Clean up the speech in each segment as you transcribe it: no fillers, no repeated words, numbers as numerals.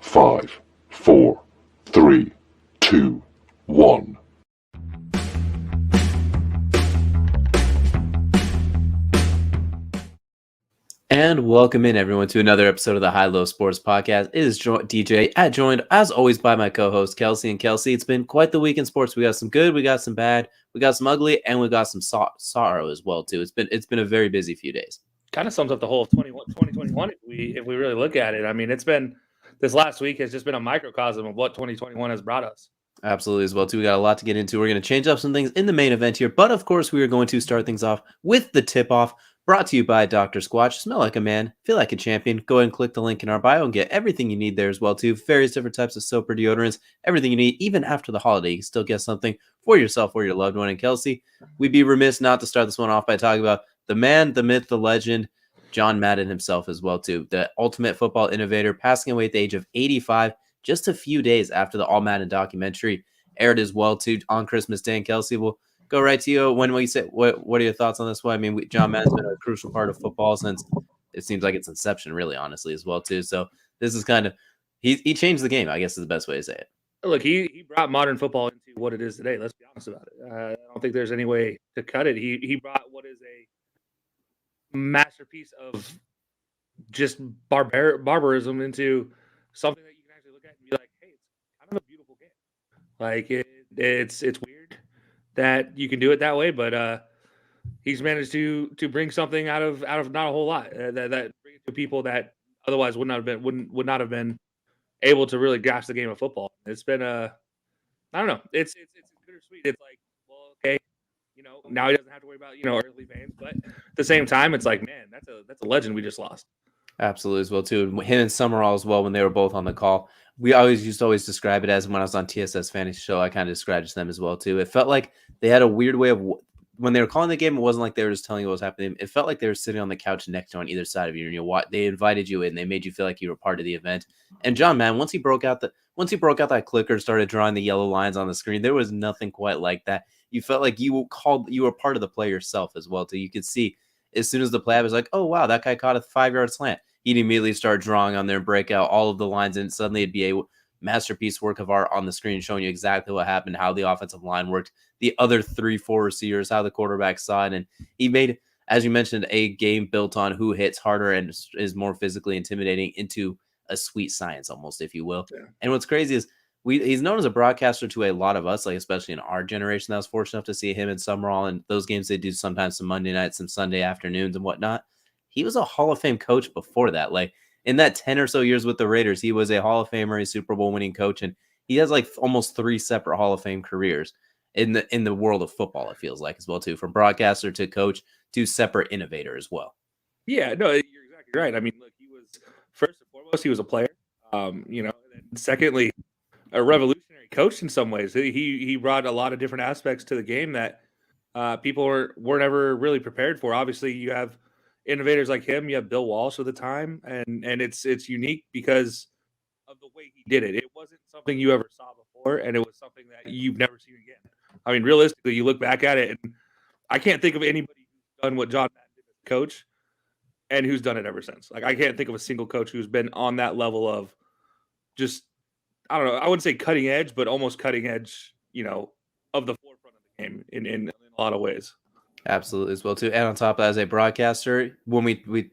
5, 4, 3, 2, 1. And welcome in, everyone, to another episode of the High Low Sports Podcast. It is DJ, joined as always by my co-host Kelcey. And Kelcey, it's been quite the week in sports. We got some good, we got some bad, we got some ugly, and we got some sorrow as well too. It's been a very busy few days. Kind of sums up the whole of 2021 if we really look at it. I mean, it's been this last week has just been a microcosm of what 2021 has brought us. Absolutely as well too. We got a lot to get into. We're going to change up some things in the main event here, but of course we are going to start things off with the tip-off. Brought to you by Dr. Squatch. Smell like a man, feel like a champion. Go ahead and click the link in our bio and get everything you need there as well too. Various different types of soap or deodorants, everything you need. Even after the holiday, you can still get something for yourself or your loved one. And Kelcey, we'd be remiss not to start this one off by talking about the man, the myth, the legend, John Madden himself as well too. The ultimate football innovator, passing away at the age of 85, just a few days after the All Madden documentary aired as well too on Christmas Day. And Kelcey, will go right to you. When we say, what are your thoughts on this one? I mean, John Madden's been a crucial part of football since it seems like its inception, really, honestly, as well too. So this is kind of he changed the game, I guess is the best way to say it. Look, he brought modern football into what it is today. Let's be honest about it. I don't think there's any way to cut it. He brought what is a masterpiece of just barbarism into something that you can actually look at and be like, hey, it's kind of a beautiful game. Like it's weird that you can do it that way, but he's managed to bring something out of not a whole lot that bring it to people that otherwise would not have been able to really grasp the game of football. It's been I don't know. It's bittersweet. It's like, well, okay, now he doesn't have to worry about earthly fans, but at the same time, it's like, man, that's a legend we just lost. Absolutely as well too. Him and Summerall as well when they were both on the call. We always used to describe it as when I was on TSS Fantasy Show. I kind of described them as well too. It felt like they had a weird way of when they were calling the game. It wasn't like they were just telling you what was happening. It felt like they were sitting on the couch next to on either side of you, and they invited you in. They made you feel like you were part of the event. And John, man, once he broke out that clicker, started drawing the yellow lines on the screen, there was nothing quite like that. You felt like you were part of the play yourself as well too. You could see as soon as the play was like, oh wow, that guy caught a 5-yard slant. He'd immediately start drawing on there and break out all of the lines, and suddenly it'd be a masterpiece work of art on the screen showing you exactly what happened, how the offensive line worked, the other 3-4 receivers, how the quarterback saw it. And he made, as you mentioned, a game built on who hits harder and is more physically intimidating into a sweet science almost, if you will. Yeah. And what's crazy is he's known as a broadcaster to a lot of us, like especially in our generation that was fortunate enough to see him and Summerall and those games they do sometimes some Monday nights, some Sunday afternoons and whatnot. He was a Hall of Fame coach before that. Like in that 10 or so years with the Raiders, he was a Hall of Famer, a Super Bowl winning coach, and he has like almost 3 separate Hall of Fame careers in the world of football, it feels like as well too, from broadcaster to coach to separate innovator as well. Yeah, no, you're exactly right. I mean, look, he was first and foremost, he was a player. And secondly, a revolutionary coach in some ways. He brought a lot of different aspects to the game that people weren't ever really prepared for. Obviously, you have innovators like him. You have Bill Walsh at the time, and it's unique because of the way he did it. It wasn't something you ever saw before, and it was something that you've never seen again. I mean, realistically, you look back at it, and I can't think of anybody who's done what John Madden did as a coach and who's done it ever since. Like, I can't think of a single coach who's been on that level of just, I don't know, I wouldn't say cutting edge, but almost cutting edge, of the forefront of the game in a lot of ways. Absolutely as well too. And on top of that, as a broadcaster, when we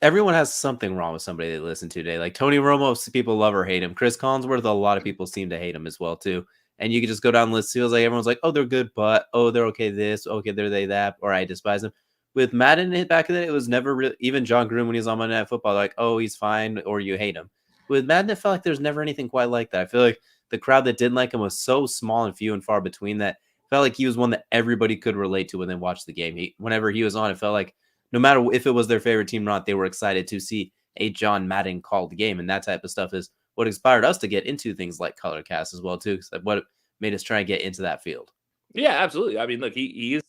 everyone has something wrong with somebody they listen to today. Like Tony Romo, people love or hate him. Chris Collinsworth, a lot of people seem to hate him as well too. And you can just go down the list. It feels like everyone's like, oh, they're good, but they're okay this, okay, they're they that, or I despise them. With Madden back in the day, it was never really, even John Gruden when he was on Monday Night Football, like, oh, he's fine, or you hate him. With Madden, it felt like there's never anything quite like that. I feel like the crowd that didn't like him was so small and few and far between that felt like he was one that everybody could relate to when they watched the game. Whenever he was on, it felt like no matter if it was their favorite team or not, they were excited to see a John Madden called game. And that type of stuff is what inspired us to get into things like Colorcast as well, too. What made us try and get into that field. Yeah, absolutely. I mean, look, he is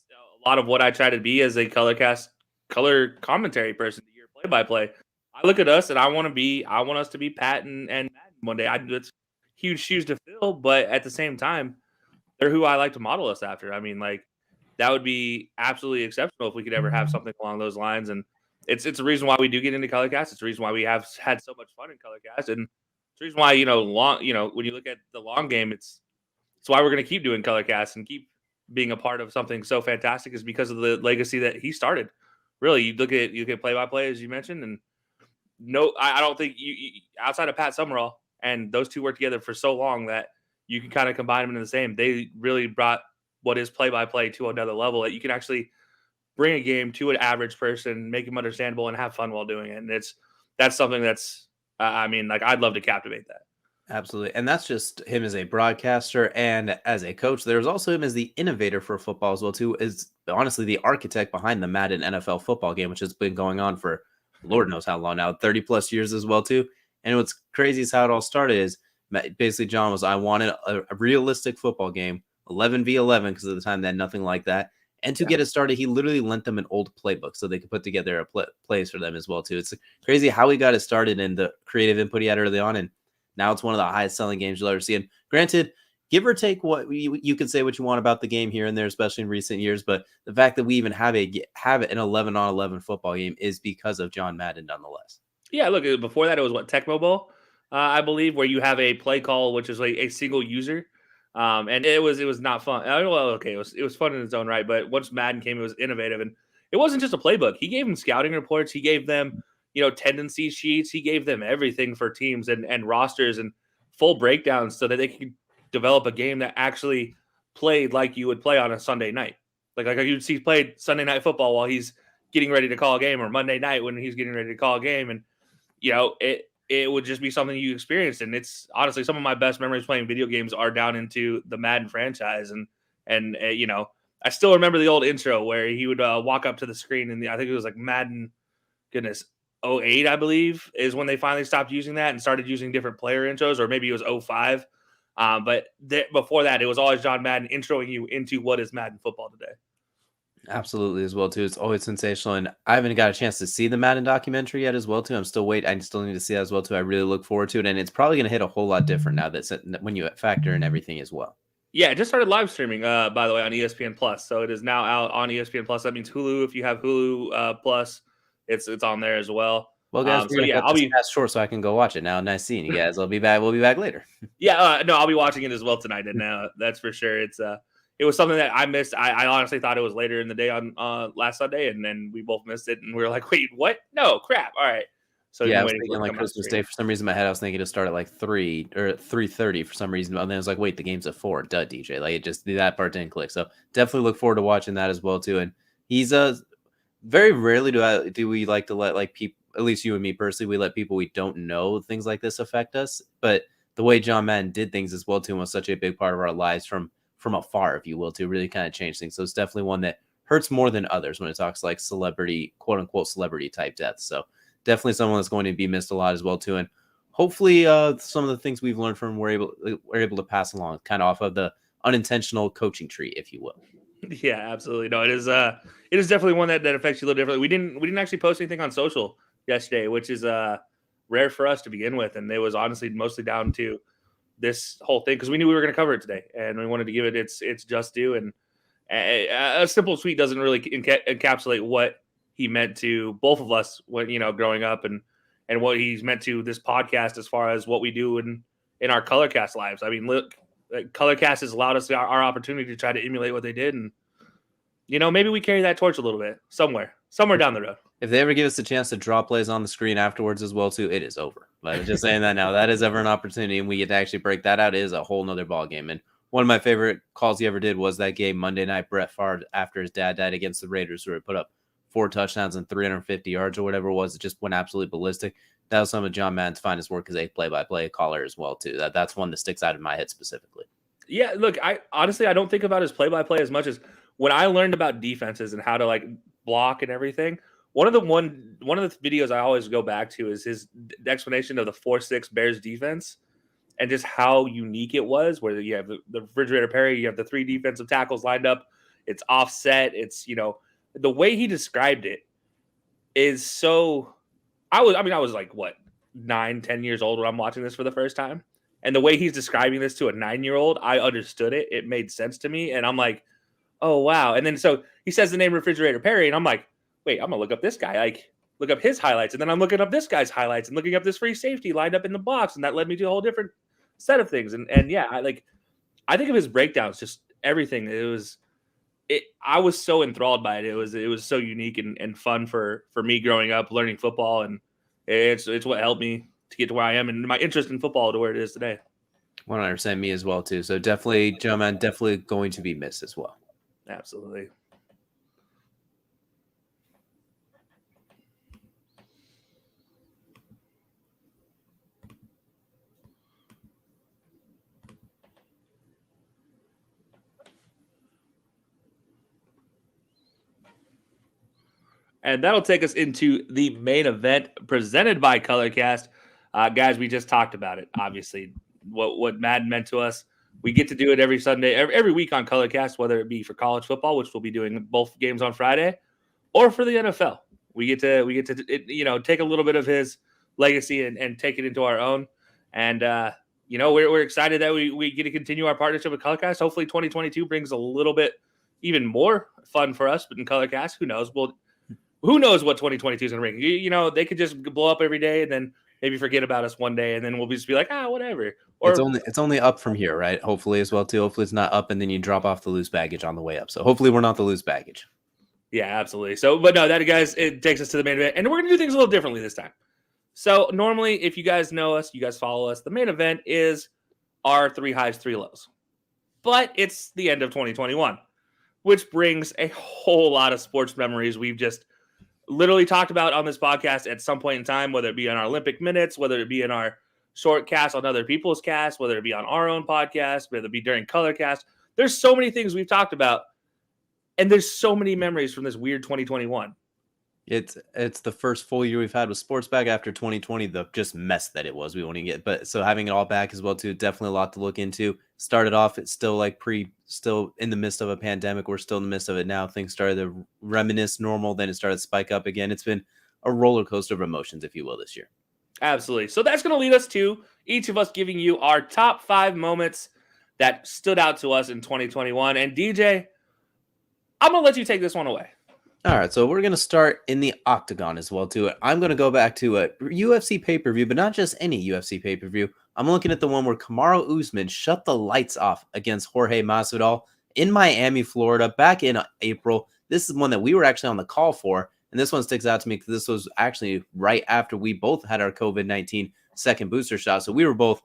a lot of what I try to be as a Colorcast color commentary person, your play-by-play. I look at us and I want us to be Pat and Madden one day. It's huge shoes to fill, but at the same time, they're who I like to model us after. I mean, like, that would be absolutely exceptional if we could ever have something along those lines. And it's a reason why we do get into Colorcast. It's a reason why we have had so much fun in Colorcast. And it's the reason why, when you look at the long game, it's why we're going to keep doing color casts and keep being a part of something so fantastic, is because of the legacy that he started. Really, you look at play-by-play, as you mentioned, and I don't think you outside of Pat Summerall, and those two worked together for so long that you can kind of combine them into the same. They really brought what is play-by-play to another level, that you can actually bring a game to an average person, make them understandable, and have fun while doing it. And that's something that's, I'd love to captivate that. Absolutely. And that's just him as a broadcaster and as a coach. There's also him as the innovator for football as well, too, is honestly the architect behind the Madden NFL football game, which has been going on for Lord knows how long now, 30 plus years as well, too. And what's crazy is how it all started is basically John was, I wanted a realistic football game, 11v11, because at the time they had nothing like that. And to get it started, he literally lent them an old playbook so they could put together a plays for them as well, too. It's crazy how he got it started and the creative input he had early on. And now it's one of the highest selling games you'll ever see. And granted, give or take what you can say what you want about the game here and there, especially in recent years. But the fact that we even have an 11-on-11 football game is because of John Madden, nonetheless. Yeah, look, before that, it was Tecmo Bowl, I believe, where you have a play call, which is like a single user. And it was not fun. Well, okay, it was fun in its own right, but once Madden came, it was innovative, and it wasn't just a playbook. He gave them scouting reports. He gave them, tendency sheets. He gave them everything for teams and rosters and full breakdowns so that they could develop a game that actually played like you would play on a Sunday night, like you'd see played Sunday Night Football while he's getting ready to call a game, or Monday night when he's getting ready to call a game, and it would just be something you experienced. And it's honestly some of my best memories playing video games are down into the Madden franchise. And I still remember the old intro where he would walk up to the screen, and I think it was like Madden, goodness, 08, I believe, is when they finally stopped using that and started using different player intros, or maybe it was 05. But before that, it was always John Madden introing you into what is Madden football today. Absolutely, as well, too. It's always sensational. And I haven't got a chance to see the Madden documentary yet as well, too. I still need to see that as well, too. I really look forward to it. And it's probably going to hit a whole lot different now when you factor in everything as well. Yeah, it just started live streaming, by the way, on ESPN Plus. So it is now out on ESPN Plus. That means Hulu. If you have Hulu Plus, it's on there as well. Well, guys, I'll be fast short so I can go watch it now. Nice seeing you guys. I'll be back. We'll be back later. Yeah, no, I'll be watching it as well tonight. And that's for sure. It was something that I missed. I honestly thought it was later in the day on last Sunday, and then we both missed it, and we were like, "Wait, what? No, crap! All right." So yeah, I was thinking like Christmas Day. For some reason, in my head, I was thinking to start at like 3 or 3:30 for some reason, and then I was like, "Wait, the game's at 4." Duh, DJ. Like it just that part didn't click. So definitely look forward to watching that as well too. And he's very rarely do we like to let like people, at least you and me personally, we let people we don't know things like this affect us. But the way John Madden did things as well too was such a big part of our lives from afar, if you will, to really kind of change things. So it's definitely one that hurts more than others when it talks like celebrity, quote unquote, celebrity type deaths. So definitely someone that's going to be missed a lot as well too. And hopefully some of the things we've learned from him we're able to pass along kind of off of the unintentional coaching tree, if you will. Yeah, absolutely. No, it is definitely one that affects you a little differently. We didn't actually post anything on social yesterday, which is rare for us to begin with. And it was honestly mostly down to this whole thing because we knew we were going to cover it today, and we wanted to give it its just due. And a simple tweet doesn't really encapsulate what he meant to both of us when growing up, and what he's meant to this podcast as far as what we do in our Colorcast lives. I mean, look, Colorcast has allowed us our opportunity to try to emulate what they did, and maybe we carry that torch a little bit somewhere down the road. If they ever give us a chance to draw plays on the screen afterwards as well, too, it is over. But I'm just saying that now. That is ever an opportunity, and we get to actually break that out. It is a whole nother ball game. And one of my favorite calls he ever did was that game Monday night, Brett Favre, after his dad died against the Raiders, where he put up 4 touchdowns and 350 yards or whatever it was. It just went absolutely ballistic. That was some of John Madden's finest work as a play-by-play caller as well, too. That's one that sticks out in my head specifically. Yeah, look, I honestly don't think about his play-by-play as much as when I learned about defenses and how to like block and everything. One of the videos I always go back to is his explanation of the 4-6 Bears defense and just how unique it was, where you have the refrigerator Perry, you have the 3 defensive tackles lined up, it's offset, it's the way he described it is so. I was like what 9-10 years old when I'm watching this for the first time, and the way he's describing this to a 9-year-old, I understood it. It made sense to me, and I'm like, oh wow. And then so he says the name Refrigerator Perry, and I'm like, wait, I'm gonna look up this guy. Like, look up his highlights, and then I'm looking up this guy's highlights and looking up this free safety lined up in the box, and that led me to a whole different set of things. And yeah, I think of his breakdowns, just everything. I was so enthralled by it. It was so unique and fun for me growing up, learning football, and it's what helped me to get to where I am and my interest in football to where it is today. 100% me as well too. So definitely, Joe Man, definitely going to be missed as well. Absolutely. And that'll take us into the main event presented by Colorcast. Guys, we just talked about it, obviously, what Madden meant to us. We get to do it every Sunday, every week on Colorcast, whether it be for college football, which we'll be doing both games on Friday, or for the NFL. We get to take a little bit of his legacy and take it into our own. And, we're excited that we get to continue our partnership with Colorcast. Hopefully 2022 brings a little bit even more fun for us, but in Colorcast, who knows? Who knows what 2022 is going to bring? They could just blow up every day and then maybe forget about us one day, and then we'll just be like, whatever. Or it's only up from here, right? Hopefully as well too. Hopefully it's not up and then you drop off the loose baggage on the way up. So hopefully we're not the loose baggage. Yeah, absolutely. So, but no, that guys, it takes us to the main event, and we're going to do things a little differently this time. So normally, if you guys know us, you guys follow us, the main event is our 3 highs, 3 lows. But it's the end of 2021, which brings a whole lot of sports memories we've just literally talked about on this podcast at some point in time, whether it be on our Olympic minutes, whether it be in our short cast on other people's casts, whether it be on our own podcast, whether it be during Colorcast. There's so many things we've talked about, and there's so many memories from this weird 2021. It's the first full year we've had with sports back after 2020, the just mess that it was. We won't even get, but so having it all back as well too, definitely a lot to look into. Started off, it's still still in the midst of a pandemic. We're still in the midst of it now. Things started to reminisce normal, then it started to spike up again. It's been a roller coaster of emotions, if you will, this year. Absolutely. So that's going to lead us to each of us giving you our top 5 moments that stood out to us in 2021. And DJ, I'm going to let you take this one away. All right, so we're going to start in the octagon as well, too. I'm going to go back to a UFC pay-per-view, but not just any UFC pay-per-view. I'm looking at the one where Kamaru Usman shut the lights off against Jorge Masvidal in Miami, Florida, back in April. This is one that we were actually on the call for, and this one sticks out to me because this was actually right after we both had our COVID-19 second booster shot, so we were both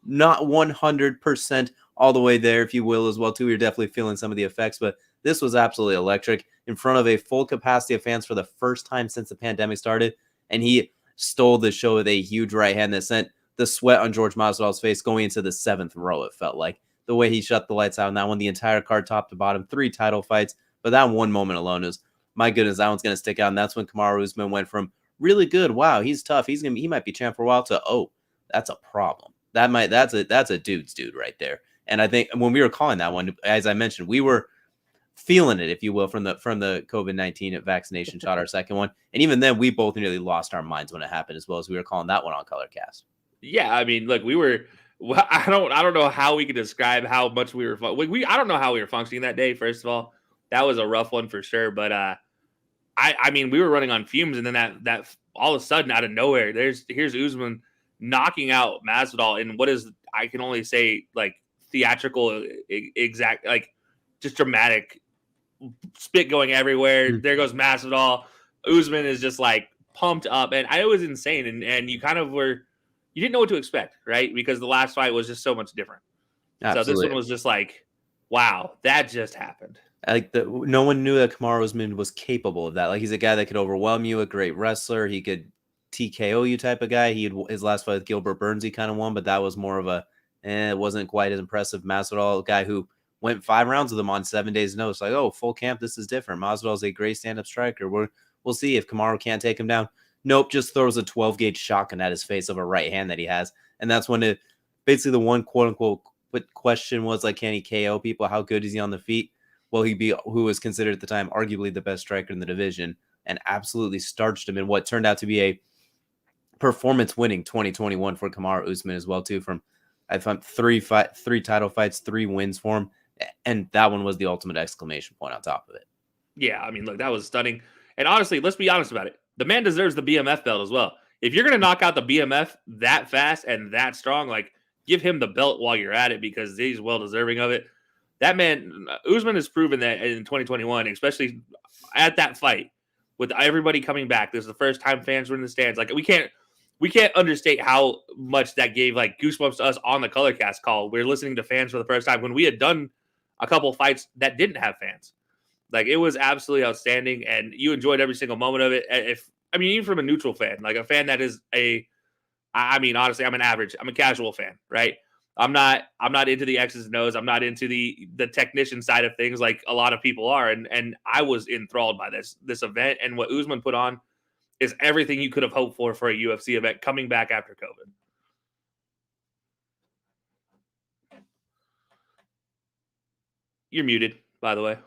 not 100% all the way there, if you will, as well, too. We were definitely feeling some of the effects, but this was absolutely electric in front of a full capacity of fans for the first time since the pandemic started. And he stole the show with a huge right hand that sent the sweat on George Masvidal's face going into the 7th row. It felt like the way he shut the lights out on that one, the entire card top to bottom, 3 title fights. But that one moment alone is, my goodness, that one's going to stick out. And that's when Kamaru Usman went from really good, wow, he's tough, he might be champ for a while, to, oh, that's a problem. That's a dude's dude right there. And I think when we were calling that one, as I mentioned, we were feeling it, if you will, from the COVID-19 vaccination shot, our second one. And even then, we both nearly lost our minds when it happened, as well as we were calling that one on Colorcast. Yeah, I mean, look, I don't know how we could describe how much we were. I don't know how we were functioning that day. First of all, that was a rough one for sure. But I mean, we were running on fumes, and then that all of a sudden, out of nowhere, here's Usman knocking out Masvidal in what is, I can only say, like, theatrical, exact, like, just dramatic, spit going everywhere. There goes Masvidal. Usman is just like pumped up, and it was insane. And you kind of you didn't know what to expect, right? Because the last fight was just so much different. Absolutely. So this one was just like, wow, that just happened. Like no one knew that Kamaru Usman was capable of that. Like, he's a guy that could overwhelm you, a great wrestler. He could TKO you type of guy. His last fight with Gilbert Burns, he kind of won, but that was more of it wasn't quite as impressive. Masvidal, a guy who went 5 rounds with him on 7 days' notice. Like, oh, full camp, this is different. Masvidal is a great stand-up striker. We'll see if Kamaru can't take him down. Nope, just throws a 12-gauge shotgun at his face of a right hand that he has. And that's when basically the one quote-unquote question was, like, can he KO people? How good is he on the feet? Will he be who was considered at the time arguably the best striker in the division, and absolutely starched him in what turned out to be a performance-winning 2021 for Kamaru Usman as well, too, from I found 3 title fights, 3 wins for him. And that one was the ultimate exclamation point on top of it. Yeah, I mean, look, that was stunning. And honestly, let's be honest about it. the man deserves the BMF belt as well. If you're going to knock out the BMF that fast and that strong, like give him the belt while you're at it because he's well deserving of it. That man, Usman has proven that in 2021, especially at that fight with everybody coming back. This is the first time fans were in the stands. Like we can't understate how much that gave like goosebumps to us on the Colorcast call. We're listening to fans for the first time when we had done a couple fights that didn't have fans. Like it was absolutely outstanding, and you enjoyed every single moment of it. Even from a neutral fan, like a fan that is honestly, I'm a casual fan, right? I'm not into the X's and O's. I'm not into the technician side of things like a lot of people are. And I was enthralled by this event, and what Usman put on is everything you could have hoped for a UFC event coming back after COVID. You're muted, by the way.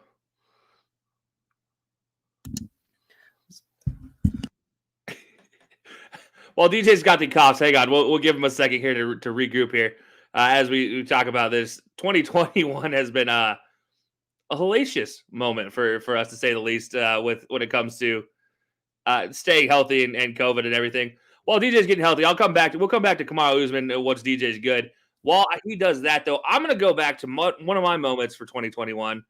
While DJ's got the coughs, hang on. We'll give him a second here to regroup here as we talk about this. 2021 has been a hellacious moment for us, to say the least, when it comes to staying healthy and COVID and everything. While DJ's getting healthy, we'll come back to Kamaru Usman once DJ's good. While he does that, though, I'm going to go back to one of my moments for 2021,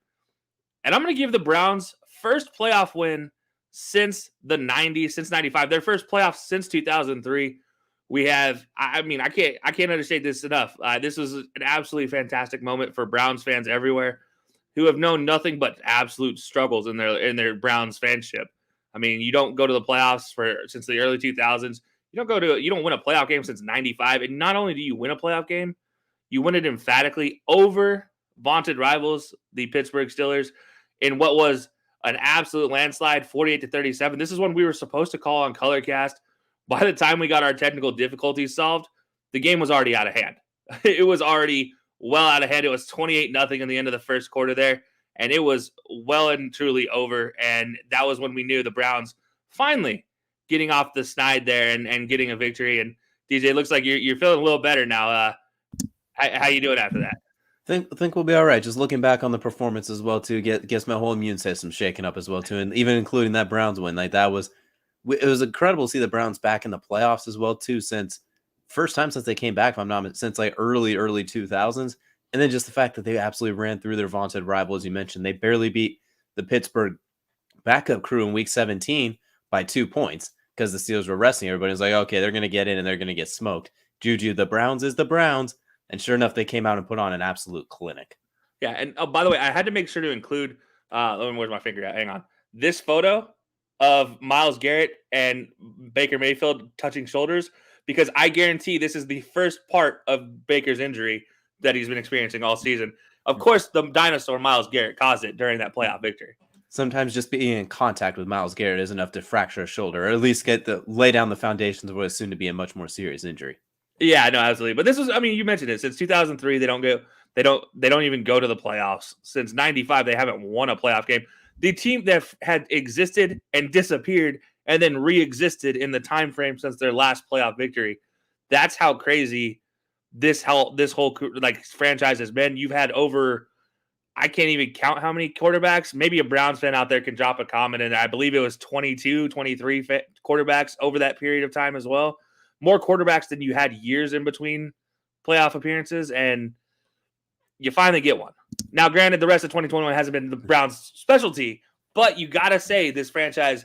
and I'm going to give the Browns first playoff win since the 90s, since 95, their first playoff since 2003. We have, I can't understate this enough. This was an absolutely fantastic moment for Browns fans everywhere who have known nothing but absolute struggles in their Browns fanship. I mean, you don't go to the playoffs since the early 2000s. You don't win a playoff game since 95. And not only do you win a playoff game, you win it emphatically over vaunted rivals, the Pittsburgh Steelers, in what was an absolute landslide, 48-37. This is when we were supposed to call on Colorcast. By the time we got our technical difficulties solved, the game was already out of hand. It was already well out of hand. It was 28-0 in the end of the first quarter there, and it was well and truly over. And that was when we knew the Browns finally getting off the snide there and getting a victory. And DJ, it looks like you're feeling a little better now. How you doing after that? Think we'll be all right. Just looking back on the performance as well too, gets my whole immune system shaken up as well too, and even including that Browns win, like it was incredible to see the Browns back in the playoffs as well too. Since first time since they came back, if I'm not since like early 2000s, and then just the fact that they absolutely ran through their vaunted rival, as you mentioned. They barely beat the Pittsburgh backup crew in Week 17 by 2 points because the Steelers were resting. Everybody was like, okay, they're going to get in and they're going to get smoked. Juju, the Browns is the Browns. And sure enough, they came out and put on an absolute clinic. Yeah, and by the way, I had to make sure to include, where's my finger at? Hang on. This photo of Myles Garrett and Baker Mayfield touching shoulders, because I guarantee this is the first part of Baker's injury that he's been experiencing all season. Of course, the dinosaur Myles Garrett caused it during that playoff victory. Sometimes just being in contact with Myles Garrett is enough to fracture a shoulder, or at least lay down the foundations of what is soon to be a much more serious injury. Yeah, no, absolutely. But this was, you mentioned it. Since 2003, they don't even go to the playoffs. Since 95, they haven't won a playoff game. The team that had existed and disappeared and then re-existed in the time frame since their last playoff victory. That's how crazy this whole franchise has been. You've had over, I can't even count how many quarterbacks. Maybe a Browns fan out there can drop a comment, and I believe it was 22, 23 quarterbacks over that period of time as well. More quarterbacks than you had years in between playoff appearances, and you finally get one. Now, granted, the rest of 2021 hasn't been the Browns' specialty, but you got to say this franchise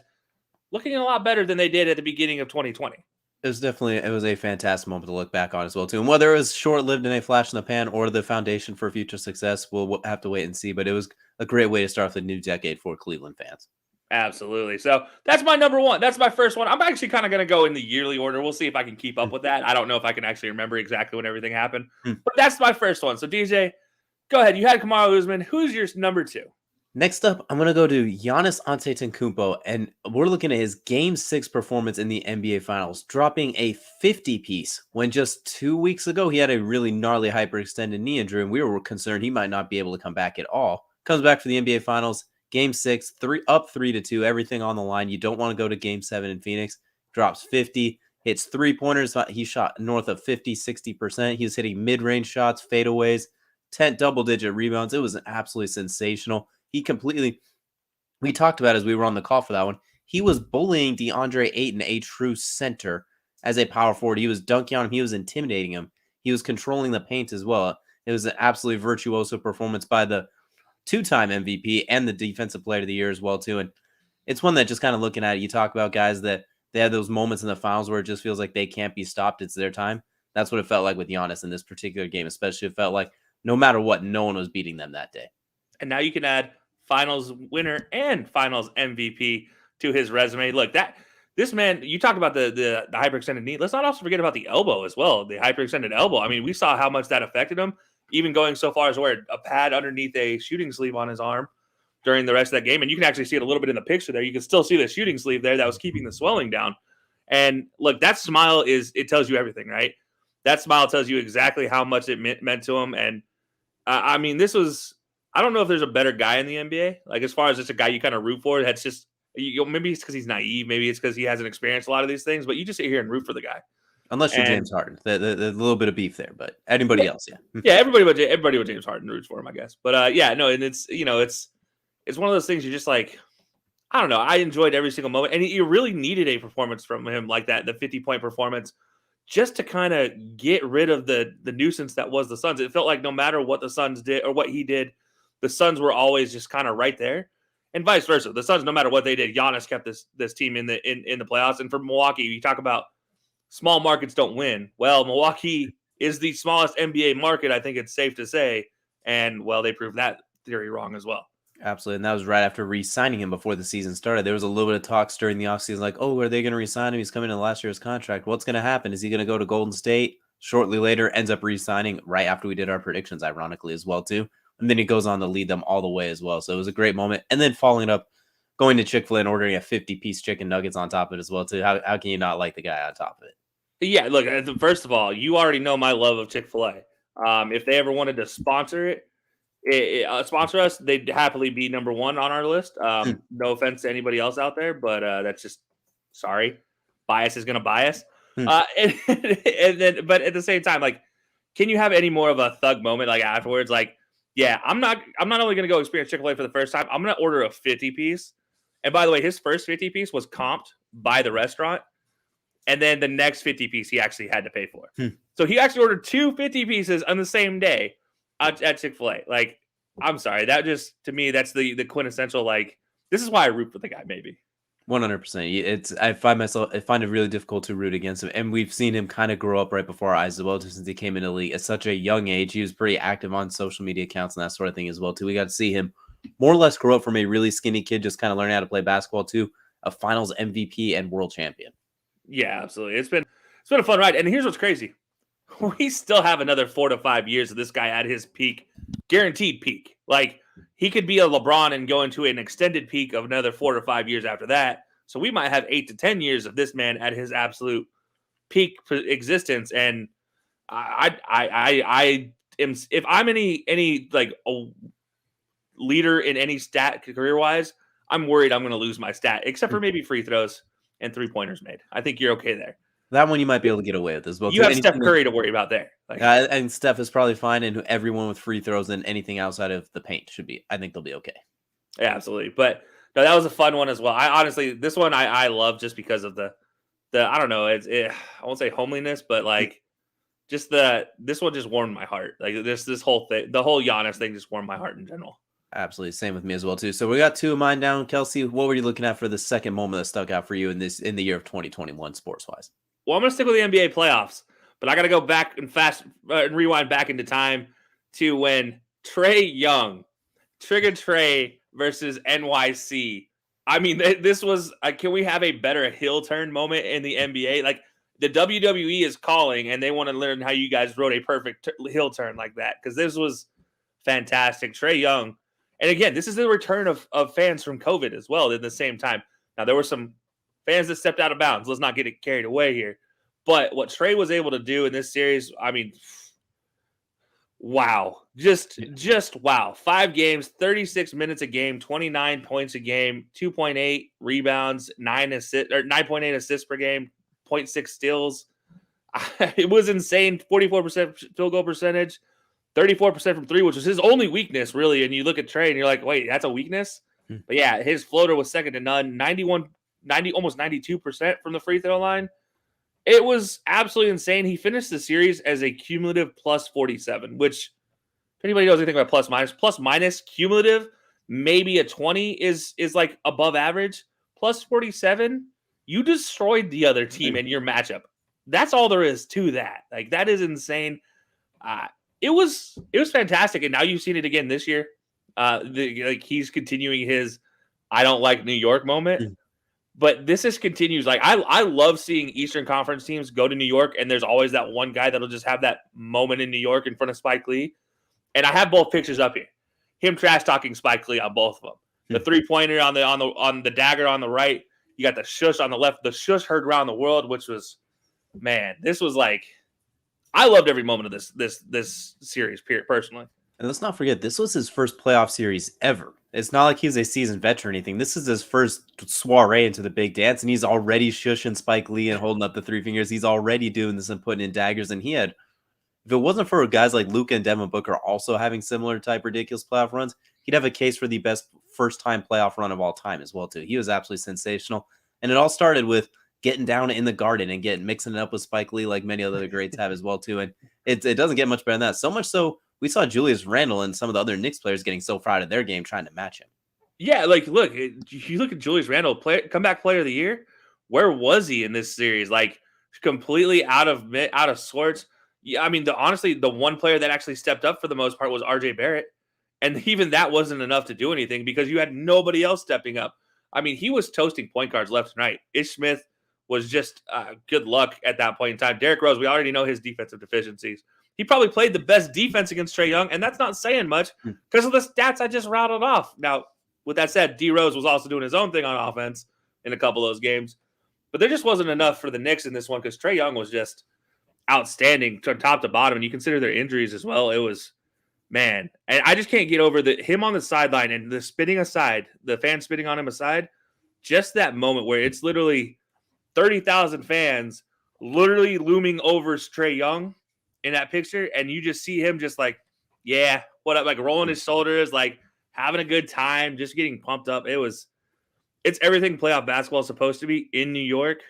looking a lot better than they did at the beginning of 2020. It was a fantastic moment to look back on as well, too. And whether it was short-lived and a flash in the pan or the foundation for future success, we'll have to wait and see. But it was a great way to start off the new decade for Cleveland fans. Absolutely. So that's my number one. That's my first one. I'm actually kind of going to go in the yearly order. We'll see if I can keep up with that. I don't know if I can actually remember exactly when everything happened, but that's my first one. So DJ, go ahead. You had Kamaru Usman. Who's your number two? Next up, I'm going to go to Giannis Antetokounmpo, and we're looking at his Game 6 performance in the NBA Finals, dropping a 50-piece when just 2 weeks ago he had a really gnarly hyperextended knee injury, and we were concerned he might not be able to come back at all. Comes back for the NBA Finals. Game 6, 3-2, everything on the line. You don't want to go to Game 7 in Phoenix. Drops 50, hits three-pointers. He shot north of 50, 60%. He was hitting mid-range shots, fadeaways, 10 double-digit rebounds. It was absolutely sensational. We talked about as we were on the call for that one, he was bullying DeAndre Ayton, a true center, as a power forward. He was dunking on him. He was intimidating him. He was controlling the paint as well. It was an absolutely virtuoso performance by the two-time MVP and the Defensive Player of the Year as well, too. And it's one that just kind of looking at it, you talk about guys that they have those moments in the finals where it just feels like they can't be stopped. It's their time. That's what it felt like with Giannis in this particular game, especially it felt like no matter what, no one was beating them that day. And now you can add finals winner and finals MVP to his resume. Look, this man, you talked about the hyperextended knee. Let's not also forget about the elbow as well, the hyperextended elbow. I mean, we saw how much that affected him, even going so far as to wear a pad underneath a shooting sleeve on his arm during the rest of that game. And you can actually see it a little bit in the picture there. You can still see the shooting sleeve there that was keeping the swelling down. And look, that smile it tells you everything, right? That smile tells you exactly how much it meant to him. And I mean, I don't know if there's a better guy in the NBA. Like, as far as just a guy you kind of root for, that's just, maybe it's because he's naive. Maybe it's because he hasn't experienced a lot of these things, but you just sit here and root for the guy. Unless you're James Harden. There's a little bit of beef there, but anybody else, yeah. Yeah, everybody but James Harden roots for him, I guess. But and it's one of those things you're just like, I don't know. I enjoyed every single moment. And you really needed a performance from him like that, the 50-point performance, just to kind of get rid of the nuisance that was the Suns. It felt like no matter what the Suns did or what he did, the Suns were always just kind of right there. And vice versa. The Suns, no matter what they did, Giannis kept this team in the playoffs. And for Milwaukee, you talk about small markets don't win. Well, Milwaukee is the smallest NBA market, I think it's safe to say. And, well, they proved that theory wrong as well. Absolutely. And that was right after re-signing him before the season started. There was a little bit of talks during the offseason like, oh, are they going to re-sign him? He's coming in last year's contract. What's going to happen? Is he going to go to Golden State? Shortly later, ends up re-signing right after we did our predictions, ironically, as well, too. And then he goes on to lead them all the way as well. So it was a great moment. And then following up, going to Chick-fil-A and ordering a 50-piece chicken nuggets on top of it as well, too. How can you not like the guy on top of it? Yeah, look, first of all, you already know my love of Chick-fil-A. If they ever wanted to sponsor sponsor us, they'd happily be number one on our list. No offense to anybody else out there, but that's just, sorry. Bias is going to bias. And then, but at the same time, like, can you have any more of a thug moment like afterwards? Like, yeah, I'm not only going to go experience Chick-fil-A for the first time, I'm going to order a 50-piece. And by the way, his first 50-piece was comped by the restaurant. And then the next 50-piece he actually had to pay for. So he actually ordered 2 50-pieces on the same day at Chick-fil-A. Like, I'm sorry. That just, to me, that's the quintessential, like, this is why I root for the guy, maybe. 100%. I find it really difficult to root against him. And we've seen him kind of grow up right before our eyes as well, since he came into the league at such a young age. He was pretty active on social media accounts and that sort of thing as well, too. We got to see him more or less grow up from a really skinny kid, just kind of learning how to play basketball, to a finals MVP and world champion. Yeah, absolutely. It's been a fun ride. And here's what's crazy. We still have another 4 to 5 years of this guy at his peak, guaranteed peak. Like, he could be a LeBron and go into an extended peak of another 4 to 5 years after that. So we might have 8 to 10 years of this man at his absolute peak existence. And I am, if I'm any like a leader in any stat career wise, I'm worried I'm going to lose my stat, except for maybe free throws and 3-pointers made. I think you're okay there. That one you might be able to get away with as well. You have Steph Curry to worry about there. Like, and Steph is probably fine, and everyone with free throws and anything outside of the paint should be. I think they'll be okay. Yeah, absolutely. But no, that was a fun one as well. I honestly, this one I love just because of the I don't know, I won't say homeliness, but like just this one just warmed my heart. Like this whole thing, the whole Giannis thing just warmed my heart in general. Absolutely. Same with me as well, too. So we got 2 of mine down. Kelcey, what were you looking at for the second moment that stuck out for you in the year of 2021 sports-wise? Well, I'm going to stick with the NBA playoffs, but I got to go back and rewind back into time to when Trae Young, Trigger Trae versus NYC. I mean, this was, can we have a better heel turn moment in the NBA? Like, the WWE is calling, and they want to learn how you guys wrote a perfect heel turn like that, because this was fantastic. Trae Young. And again, this is the return of fans from COVID as well at the same time. Now, there were some fans that stepped out of bounds. Let's not get it carried away here. But what Trae was able to do in this series, I mean, wow. Just wow. 5 games, 36 minutes a game, 29 points a game, 2.8 rebounds, 9.8 assists per game, 0.6 steals. It was insane. 44% field goal percentage. 34% from 3, which was his only weakness, really. And you look at Trae and you're like, wait, that's a weakness? But yeah, his floater was second to none. 91 almost 92% from the free throw line. It was absolutely insane. He finished the series as a cumulative plus 47, which if anybody knows anything about plus minus cumulative, maybe a 20 is like above average. Plus 47, you destroyed the other team in your matchup. That's all there is to that. Like, that is insane. It was fantastic, and now you've seen it again this year. He's continuing his I don't like New York moment. But this is continues. Like, I love seeing Eastern Conference teams go to New York, and there's always that one guy that'll just have that moment in New York in front of Spike Lee. And I have both pictures up here. Him trash talking Spike Lee on both of them. The 3-pointer on the dagger on the right. You got the shush on the left. The shush heard around the world, which was, man, this was like, I loved every moment of this series, personally. And let's not forget, this was his first playoff series ever. It's not like he's a seasoned veteran or anything. This is his first soiree into the big dance, and he's already shushing Spike Lee and holding up the three fingers. He's already doing this and putting in daggers. And if it wasn't for guys like Luka and Devin Booker also having similar type ridiculous playoff runs, he'd have a case for the best first-time playoff run of all time as well, too. He was absolutely sensational. And it all started with getting down in the Garden and mixing it up with Spike Lee like many other greats have as well, too. And it doesn't get much better than that. So much so, we saw Julius Randle and some of the other Knicks players getting so proud of their game trying to match him. Yeah, like, look, you look at Julius Randle, comeback player of the year. Where was he in this series? Like, completely out of sorts. Yeah, I mean, honestly, the one player that actually stepped up for the most part was RJ Barrett. And even that wasn't enough to do anything because you had nobody else stepping up. I mean, he was toasting point guards left and right. Ish Smith was just good luck at that point in time. Derrick Rose, we already know his defensive deficiencies. He probably played the best defense against Trae Young, and that's not saying much because of the stats I just rattled off. Now, with that said, D Rose was also doing his own thing on offense in a couple of those games. But there just wasn't enough for the Knicks in this one because Trae Young was just outstanding from top to bottom. And you consider their injuries as well. It was, man. And I just can't get over him on the sideline and the spitting aside, the fans spitting on him aside, just that moment where it's literally 30,000 fans literally looming over Trae Young in that picture. And you just see him just like, yeah, what up? Like rolling his shoulders, like having a good time, just getting pumped up. It's everything playoff basketball is supposed to be in New York.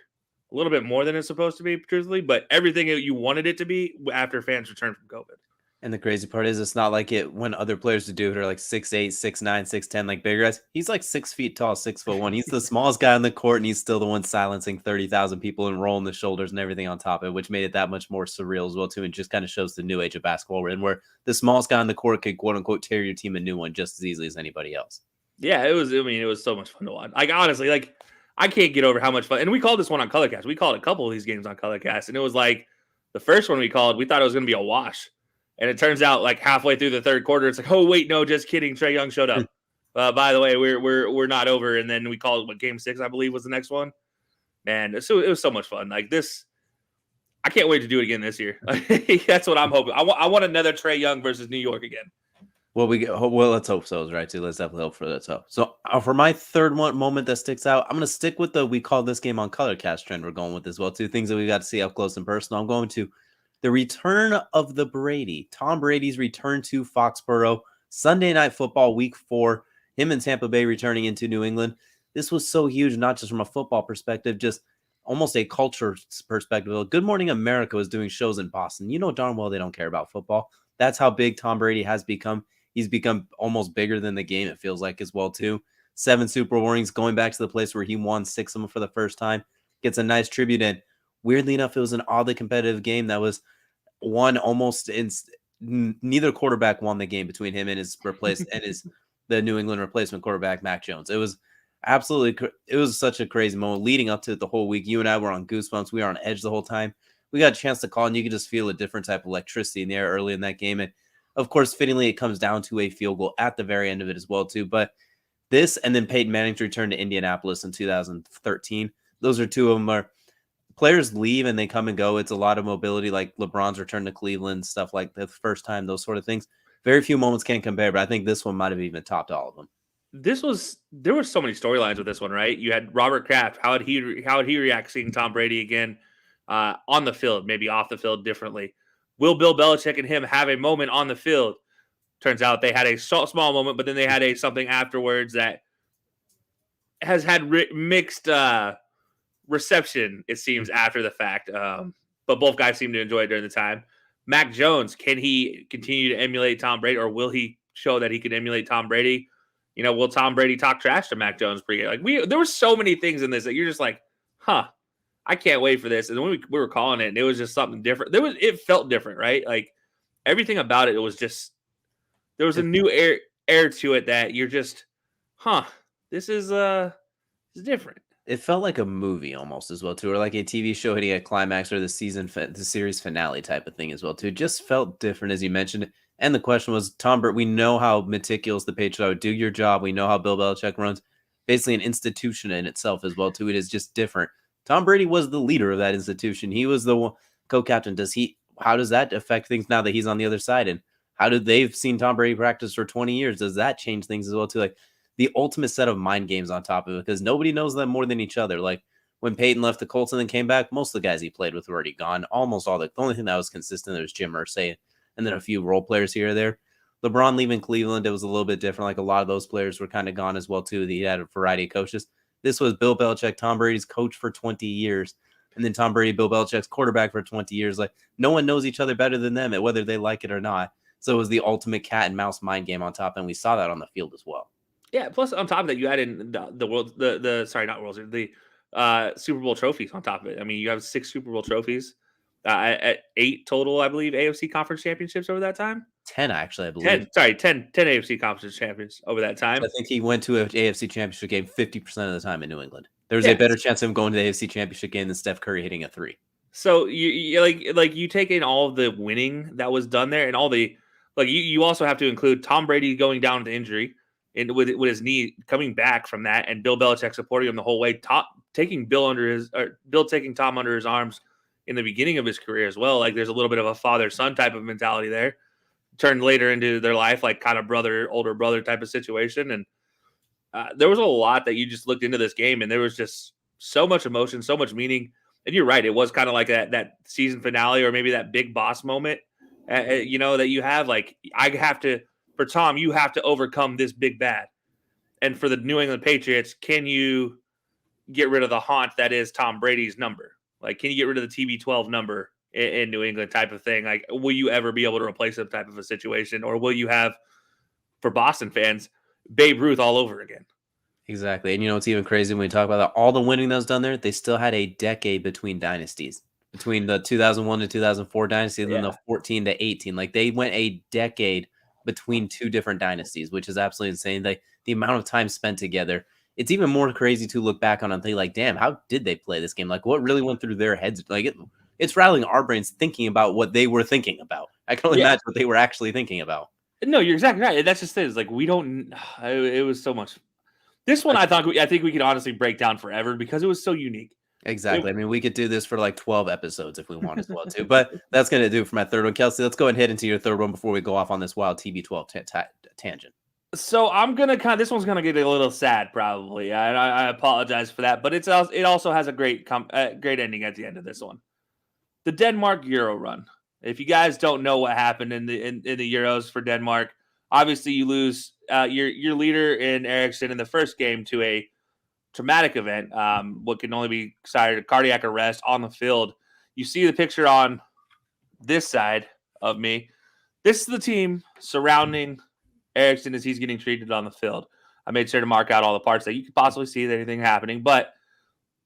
A little bit more than it's supposed to be, truthfully, but everything you wanted it to be after fans returned from COVID. And the crazy part is it's not like it when other players do it are like 6'8", 6'9", 6'10", like bigger guys. He's like 6 feet tall, 6'1". He's the smallest guy on the court, and he's still the one silencing 30,000 people and rolling the shoulders and everything on top of it, which made it that much more surreal as well, too, and just kind of shows the new age of basketball we're in, where the smallest guy on the court could, quote-unquote, tear your team a new one just as easily as anybody else. Yeah, it was so much fun to watch. Like, honestly, like, I can't get over how much fun. And we called this one on Colorcast. We called a couple of these games on Colorcast, and it was like the first one we called, we thought it was going to be a wash. And it turns out, like halfway through the third quarter, it's like, oh wait, no, just kidding. Trae Young showed up. By the way, we're not over. And then we called Game 6, I believe, was the next one. Man, it was so much fun. Like this, I can't wait to do it again this year. That's what I'm hoping. I want another Trae Young versus New York again. Well, let's hope so, right? Too. Let's definitely hope for that. So for my third moment that sticks out, I'm going to stick with we call this game on Colorcast trend. We're going with as well. Two things that we got to see up close and personal. I'm going to the return of the Brady. Tom Brady's return to Foxborough. Sunday Night Football, Week 4. Him and Tampa Bay returning into New England. This was so huge, not just from a football perspective, just almost a culture perspective. Good Morning America was doing shows in Boston. You know darn well they don't care about football. That's how big Tom Brady has become. He's become almost bigger than the game, it feels like, as well, too. 7 Super Bowl rings, going back to the place where he won 6 of them for the first time. Gets a nice tribute in. Weirdly enough, it was an oddly competitive game that was won almost in neither quarterback won the game between him and the New England replacement quarterback, Mac Jones. It was such a crazy moment leading up to it the whole week. You and I were on goosebumps. We were on edge the whole time. We got a chance to call, and you could just feel a different type of electricity in the air early in that game. And of course, fittingly, it comes down to a field goal at the very end of it as well, too. But this and then Peyton Manning's return to Indianapolis in 2013, those are two of them where players leave and they come and go. It's a lot of mobility, like LeBron's return to Cleveland, stuff like the first time, those sort of things. Very few moments can compare, but I think this one might have even topped all of them. There were so many storylines with this one, right? You had Robert Kraft. How would he react seeing Tom Brady again on the field, maybe off the field differently? Will Bill Belichick and him have a moment on the field? Turns out they had a small moment, but then they had something afterwards that has had mixed reception, it seems, after the fact. But both guys seem to enjoy it during the time. Mac Jones, can he continue to emulate Tom Brady, or will he show that he can emulate Tom Brady? Will Tom Brady talk trash to Mac Jones pregame? Like there were so many things in this that you're just like, huh, I can't wait for this. And when we were calling it, and it was just something different. It felt different, right? Like everything about it was just there was a new air to it that you're just, huh, this is different. It felt like a movie almost as well too, or like a TV show hitting a climax, or the series finale type of thing as well too. It just felt different, as you mentioned. And the question was, Tom Brady, we know how meticulous the Patriots are. Do your job. We know how Bill Belichick runs basically an institution in itself as well too. It is just different. Tom Brady was the leader of that institution. He was the co-captain. How does that affect things now that he's on the other side? And how did they've seen Tom Brady practice for 20 years? Does that change things as well too? Like the ultimate set of mind games on top of it, because nobody knows them more than each other. Like when Peyton left the Colts and then came back, most of the guys he played with were already gone. Almost all the only thing that was consistent there was Jim Irsay and then a few role players here or there. LeBron leaving Cleveland, it was a little bit different. Like a lot of those players were kind of gone as well too. He had a variety of coaches. This was Bill Belichick, Tom Brady's coach for 20 years. And then Tom Brady, Bill Belichick's quarterback for 20 years. Like no one knows each other better than them, whether they like it or not. So it was the ultimate cat and mouse mind game on top. And we saw that on the field as well. Yeah. Plus, on top of that, you add in the Super Bowl trophies on top of it. I mean, you have 6 Super Bowl trophies, at 8 total, I believe, AFC conference championships over that time. 10, actually, I believe. 10 AFC conference champions over that time. I think he went to an AFC championship game 50% of the time in New England. There's a better chance of him going to the AFC championship game than Steph Curry hitting a 3. So you you take in all of the winning that was done there, and all the you also have to include Tom Brady going down with injury and with his knee coming back from that, and Bill Belichick supporting him the whole way, taking Bill taking Tom under his arms in the beginning of his career as well. Like there's a little bit of a father-son type of mentality there, turned later into their life, like kind of older brother type of situation. And there was a lot that you just looked into this game, and there was just so much emotion, so much meaning. And you're right, it was kind of like that season finale, or maybe that big boss moment, that you have. Like for Tom, you have to overcome this big bad. And for the New England Patriots, can you get rid of the haunt that is Tom Brady's number? Like, can you get rid of the TB12 number in New England type of thing? Like, will you ever be able to replace that type of a situation? Or will you have, for Boston fans, Babe Ruth all over again? Exactly. And it's even crazy when we talk about that, all the winning that was done there, they still had a decade between dynasties. Between the 2001 to 2004 dynasty and then the 14 to 18. Like, they went a decade between 2 different dynasties, which is absolutely insane. Like, the amount of time spent together. It's even more crazy to look back on and think, like, damn, how did they play this game? Like, what really went through their heads? Like, it's rattling our brains thinking about what they were thinking about. I can only imagine what they were actually thinking about. No, you're exactly right. That's just it. It's like, we don't. It was so much. This one, I think we could honestly break down forever because it was so unique. Exactly. I mean, we could do this for like 12 episodes if we want as well, too. But that's going to do it for my third one. Kelcey, let's go ahead and head into your third one before we go off on this wild TB12 tangent. So I'm going to this one's going to get a little sad, probably. I apologize for that. But it also has a great ending at the end of this one. The Denmark Euro run. If you guys don't know what happened in the Euros for Denmark, obviously you lose your leader in Eriksson in the first game to a traumatic event, what can only be cited a cardiac arrest on the field. You see the picture on this side of me. This is the team surrounding Eriksson as he's getting treated on the field. I made sure to mark out all the parts that you could possibly see anything happening, but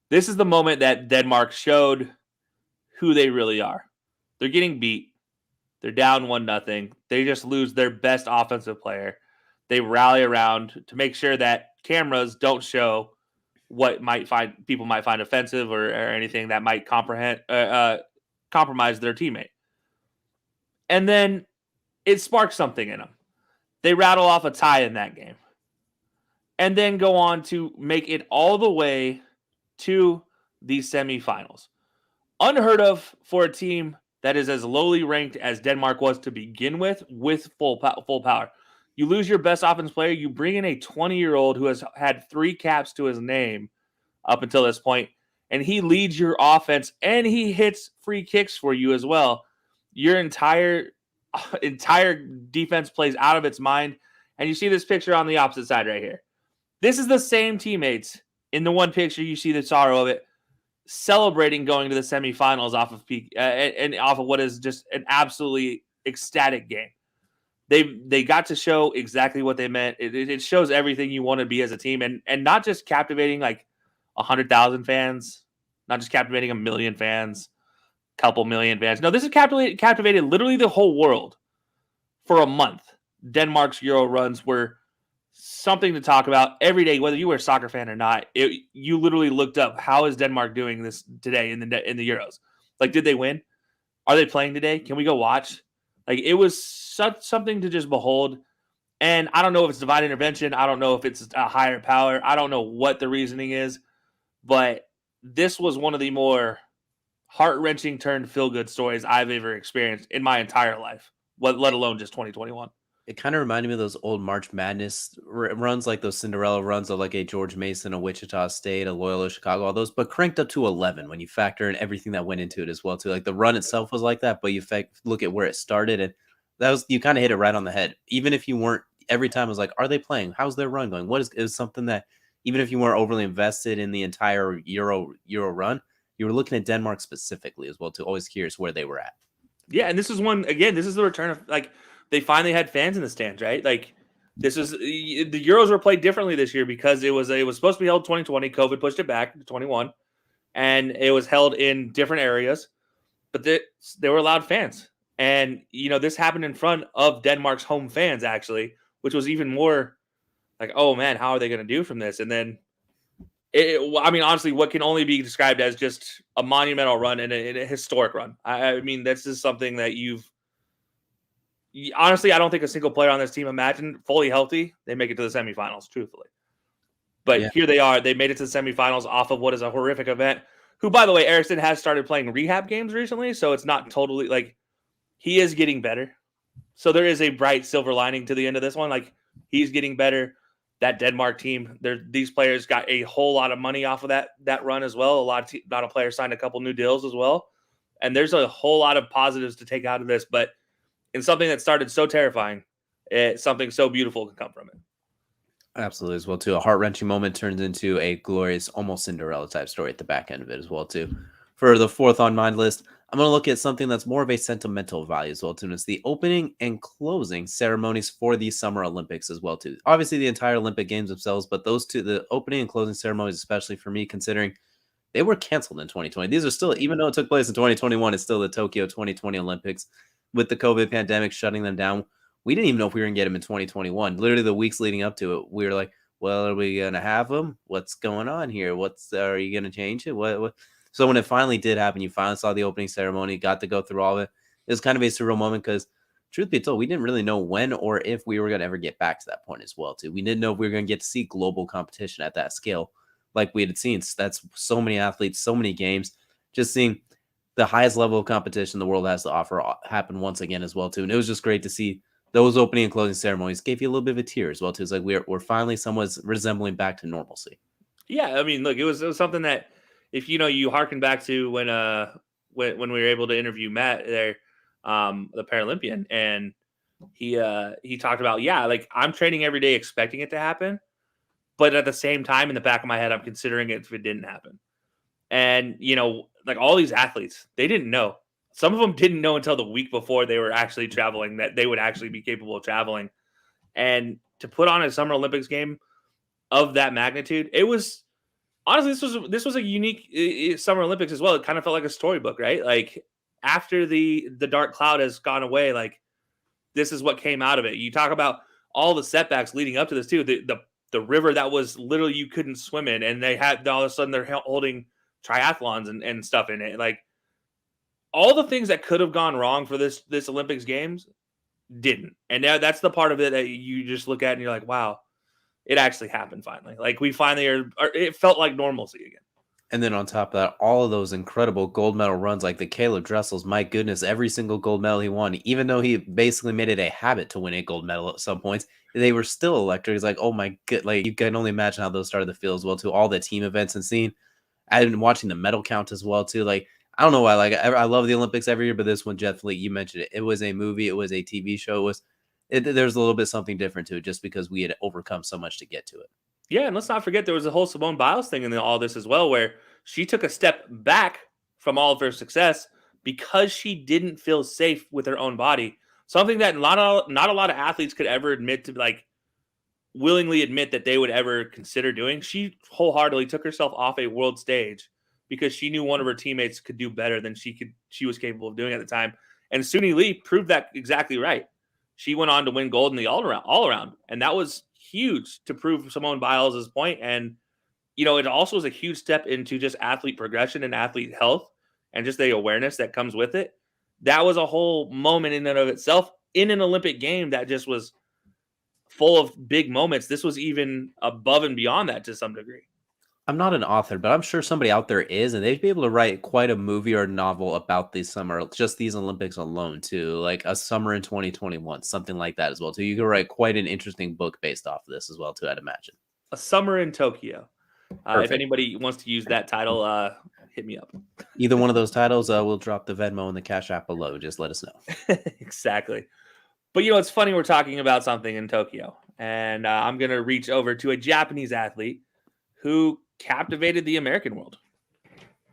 this is the moment that Denmark showed who they really are. They're getting beat. They're down 1-0. They just lose their best offensive player. They rally around to make sure that cameras don't show what people might find offensive or anything that might compromise their teammate. And then it sparks something in them. They rattle off a tie in that game. And then go on to make it all the way to the semifinals. Unheard of for a team that is as lowly ranked as Denmark was to begin with full power. You lose your best offense player. You bring in a 20-year-old who has had 3 caps to his name up until this point, and he leads your offense, and he hits free kicks for you as well. Your entire defense plays out of its mind, and you see this picture on the opposite side right here. This is the same teammates in the one picture you see the sorrow of it, celebrating going to the semifinals off of peak and off of what is just an absolutely ecstatic game. They got to show exactly what they meant. It shows everything you want to be as a team, and not just captivating like 100,000 fans, not just captivating 1 million fans, couple million fans. No, this is captivated literally the whole world for a month. Denmark's Euro runs were something to talk about every day, whether you were a soccer fan or not. You literally looked up, how is Denmark doing this today in the Euros? Like, did they win? Are they playing today? Can we go watch? Like, it was something to just behold. And I don't know if it's divine intervention. I don't know if it's a higher power. I don't know what the reasoning is. But this was one of the more heart-wrenching turned feel-good stories I've ever experienced in my entire life, let alone just 2021. It kind of reminded me of those old March Madness runs, like those Cinderella runs of like a George Mason, a Wichita State, a Loyola Chicago, all those, but cranked up to 11 when you factor in everything that went into it as well too. Like the run itself was like that, but you look at where it started, and that was, you kind of hit it right on the head. Even if you weren't, every time it was like, are they playing? How's their run going? It was something that even if you weren't overly invested in the entire Euro run, you were looking at Denmark specifically as well too. Always curious where they were at. Yeah, and this is one, again, this is the return of, like, they finally had fans in the stands, right? Like, this is, the Euros were played differently this year because it was supposed to be held 2020. COVID pushed it back to 21, and it was held in different areas, but they were allowed fans. And, this happened in front of Denmark's home fans, actually, which was even more like, oh, man, how are they going to do from this? And then, honestly, what can only be described as just a monumental run and a historic run. I mean, this is something that honestly, I don't think a single player on this team, imagine fully healthy, they make it to the semifinals, truthfully. But Here they are. They made it to the semifinals off of what is a horrific event. Who, by the way, Eriksson has started playing rehab games recently, so it's not totally like he is getting better. So there is a bright silver lining to the end of this one. Like, he's getting better. That Denmark team, these players got a whole lot of money off of that run as well. A lot of players signed a couple new deals as well. And there's a whole lot of positives to take out of this. But in something that started so terrifying, something so beautiful can come from it. Absolutely, as well too. A heart-wrenching moment turns into a glorious, almost Cinderella type story at the back end of it as well too. For the fourth on my list, I'm going to look at something that's more of a sentimental value as well too. And it's the opening and closing ceremonies for the Summer Olympics as well too. Obviously, the entire Olympic Games themselves, but those two, the opening and closing ceremonies, especially for me, considering they were canceled in 2020. These are still, even though it took place in 2021, it's still the Tokyo 2020 Olympics. With the COVID pandemic shutting them down, we didn't even know if we were going to get them in 2021. Literally the weeks leading up to it, we were like, well, are we going to have them? What's going on here? Are you going to change it? What? So when it finally did happen, you finally saw the opening ceremony, got to go through all of it. It was kind of a surreal moment because, truth be told, we didn't really know when or if we were going to ever get back to that point as well too. We didn't know if we were going to get to see global competition at that scale like we had seen. That's so many athletes, so many games, just seeing the highest level of competition the world has to offer happen once again as well too. And it was just great to see those opening and closing ceremonies. Gave you a little bit of a tear as well too. It's like we're finally somewhat resembling back to normalcy. Yeah, I mean, look, it was something that if you harken back to when we were able to interview Matt there, the Paralympian, and he talked about, like, I'm training every day expecting it to happen, but at the same time in the back of my head I'm considering it if it didn't happen. And like all these athletes, they didn't know. Some of them didn't know until the week before they were actually traveling that they would actually be capable of traveling. And to put on a Summer Olympics game of that magnitude, it was honestly, this was a unique Summer Olympics as well. It kind of felt like a storybook, right? Like, after the dark cloud has gone away, like, this is what came out of it. You talk about all the setbacks leading up to this too. The river that was literally you couldn't swim in, and they had all of a sudden they're holding triathlons and stuff in it. Like, all the things that could have gone wrong for this Olympics Games didn't. And now that's the part of it that you just look at and you're like, wow, it actually happened finally. Like, we finally it felt like normalcy again. And then on top of that, all of those incredible gold medal runs, like the Caleb Dressel's, my goodness, every single gold medal he won, even though he basically made it a habit to win a gold medal at some points, they were still electric. It's like, oh my god, like, you can only imagine how those started to feel as well too. All the team events and seeing, and watching the medal count as well too. Like, I don't know why, like, I love the Olympics every year, but this one, Jeff Lee, you mentioned it. It was a movie, it was a TV show, there's a little bit something different to it, just because we had overcome so much to get to it. Yeah, and let's not forget there was a whole Simone Biles thing in all this as well, where she took a step back from all of her success because she didn't feel safe with her own body. Something that not a lot of athletes could ever admit to, like, willingly admit that they would ever consider doing. She wholeheartedly took herself off a world stage because she knew one of her teammates could do better than she was capable of doing at the time. And Suni Lee proved that exactly right. She went on to win gold in the all around, and that was huge to prove Simone Biles' point. And it also is a huge step into just athlete progression and athlete health and just the awareness that comes with it. That was a whole moment in and of itself in an Olympic game that just was full of big moments. This was even above and beyond that to some degree. I'm not an author, but I'm sure somebody out there is, and they'd be able to write quite a movie or novel about this summer, just these Olympics alone, too. Like a summer in 2021, something like that as well, too. You could write quite an interesting book based off of this as well, too, I'd imagine. A Summer in Tokyo. If anybody wants to use that title, hit me up. Either one of those titles, we'll drop the Venmo and the Cash App below. Just let us know. Exactly. But it's funny we're talking about something in Tokyo, and I'm going to reach over to a Japanese athlete who captivated the American world,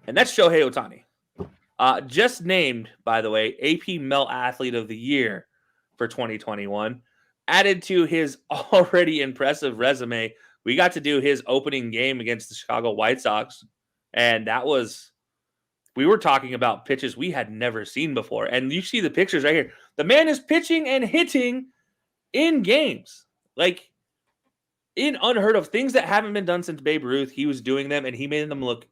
and that's Shohei Ohtani. Just named, by the way, AP Male Athlete of the Year for 2021. Added to his already impressive resume, we got to do his opening game against the Chicago White Sox, and we were talking about pitches we had never seen before. And you see the pictures right here. The man is pitching and hitting in games. Like, in unheard of things that haven't been done since Babe Ruth. He was doing them, and he made them look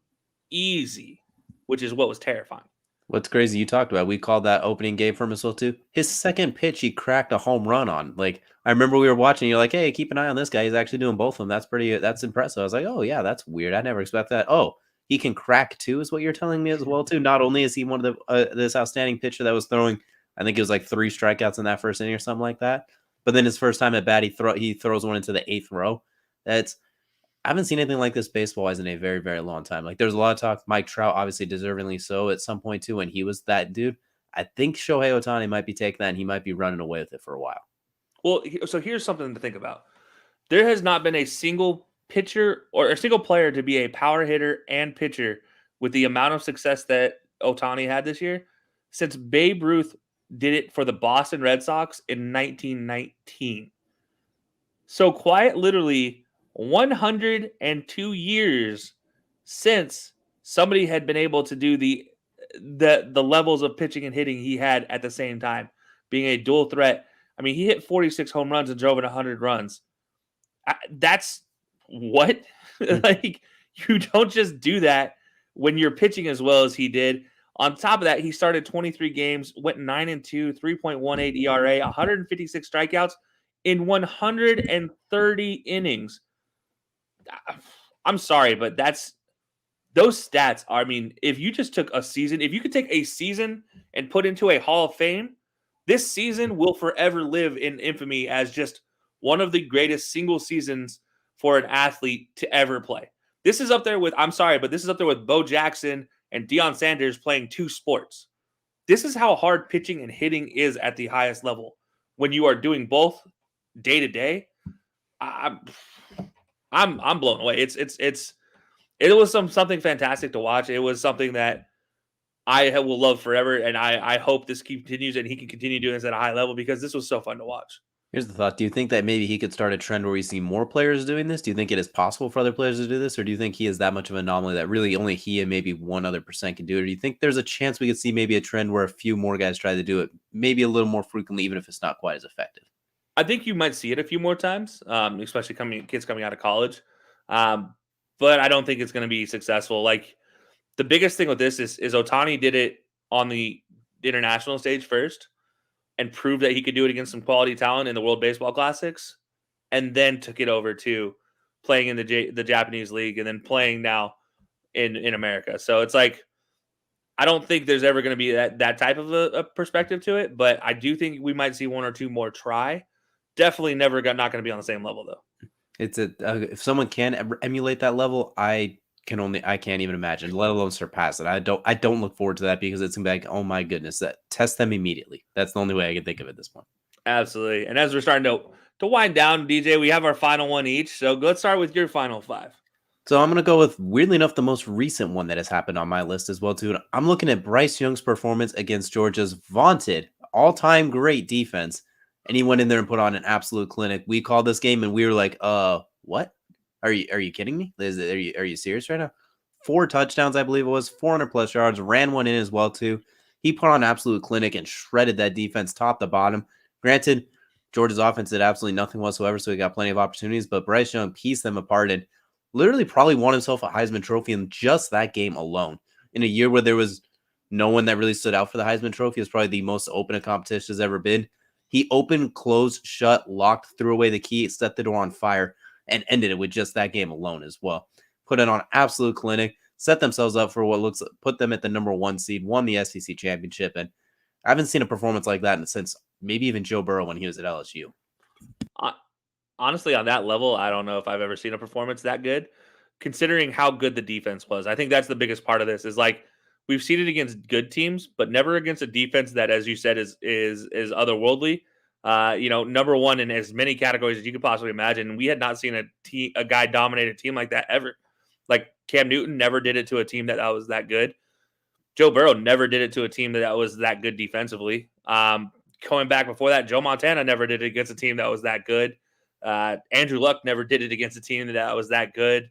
easy, which is what was terrifying. What's crazy, you talked about, we called that opening game for him as well, too. His second pitch, he cracked a home run on. Like, I remember we were watching, you're like, hey, keep an eye on this guy. He's actually doing both of them. That's impressive. I was like, oh, yeah, that's weird. I never expect that. Oh, he can crack too, is what you're telling me as well, too. Not only is he one of this outstanding pitcher that was throwing, I think it was like 3 strikeouts in that first inning or something like that. But then his first time at bat, he throws one into the 8th row. I haven't seen anything like this baseball-wise in a very, very long time. Like, there's a lot of talk. Mike Trout, obviously deservingly so at some point, too, when he was that dude. I think Shohei Ohtani might be taking that, and he might be running away with it for a while. Well, so here's something to think about. There has not been a single pitcher or a single player to be a power hitter and pitcher with the amount of success that Ohtani had this year since Babe Ruth did it for the Boston Red Sox in 1919. So quite literally 102 years since somebody had been able to do the levels of pitching and hitting he had at the same time, being a dual threat. I mean, he hit 46 home runs and drove in 100 runs. That's what? Like, you don't just do that when you're pitching as well as he did. On top of that, he started 23 games, went 9-2, 3.18 ERA, 156 strikeouts in 130 innings. I'm sorry, but those stats are, I mean, if you just took a season, if you could take a season and put into a Hall of Fame, this season will forever live in infamy as just one of the greatest single seasons for an athlete to ever play. This is up there with, I'm sorry, but this is up there with Bo Jackson and Deion Sanders playing 2 sports. This is how hard pitching and hitting is at the highest level. When you are doing both day to day, I'm blown away. It was something fantastic to watch. It was something that I will love forever, and I hope this continues and he can continue doing this at a high level because this was so fun to watch. Here's the thought. Do you think that maybe he could start a trend where we see more players doing this? Do you think it is possible for other players to do this? Or do you think he is that much of an anomaly that really only he and maybe 1 other percent can do it? Or do you think there's a chance we could see maybe a trend where a few more guys try to do it maybe a little more frequently, even if it's not quite as effective? I think you might see it a few more times, especially kids coming out of college. But I don't think it's going to be successful. Like, the biggest thing with this is Ohtani did it on the international stage first and proved that he could do it against some quality talent in the World Baseball Classics, and then took it over to playing in the Japanese league and then playing now in America. So it's like, I don't think there's ever going to be that type of a perspective to it, but I do think we might see 1 or 2 more try. Definitely not going to be on the same level though. It's if someone can emulate that level, I can't even imagine, let alone surpass it. I don't look forward to that because it's gonna be like, oh my goodness, that test them immediately. That's the only way I can think of it at this point. Absolutely. And as we're starting to to wind down, DJ, we have our final one each. So let's start with your final 5. So I'm going to go with, weirdly enough, the most recent one that has happened on my list as well, too. I'm looking at Bryce Young's performance against Georgia's vaunted all-time great defense. And he went in there and put on an absolute clinic. We called this game and we were like, what? Are you kidding me? Are you serious right now? 4 touchdowns, I believe it was, 400 plus yards, ran one in as well, too. He put on an absolute clinic and shredded that defense top to bottom. Granted, Georgia's offense did absolutely nothing whatsoever, so he got plenty of opportunities, but Bryce Young pieced them apart and literally probably won himself a Heisman Trophy in just that game alone. In a year where there was no one that really stood out for the Heisman Trophy, it's probably the most open a competition has ever been. He opened, closed, shut, locked, threw away the key, set the door on fire, and ended it with just that game alone as well. Put it on absolute clinic, set themselves up for what looks, put them at the number 1 seed, won the SEC championship, and I haven't seen a performance like that since maybe even Joe Burrow when he was at LSU. Honestly, on that level, I don't know if I've ever seen a performance that good, considering how good the defense was. I think that's the biggest part of this is like we've seen it against good teams, but never against a defense that, as you said, is otherworldly. Number 1 in as many categories as you could possibly imagine. We had not seen a guy dominate a team like that ever. Like Cam Newton never did it to a team that was that good. Joe Burrow never did it to a team that was that good defensively. Going back before that, Joe Montana never did it against a team that was that good. Andrew Luck never did it against a team that was that good.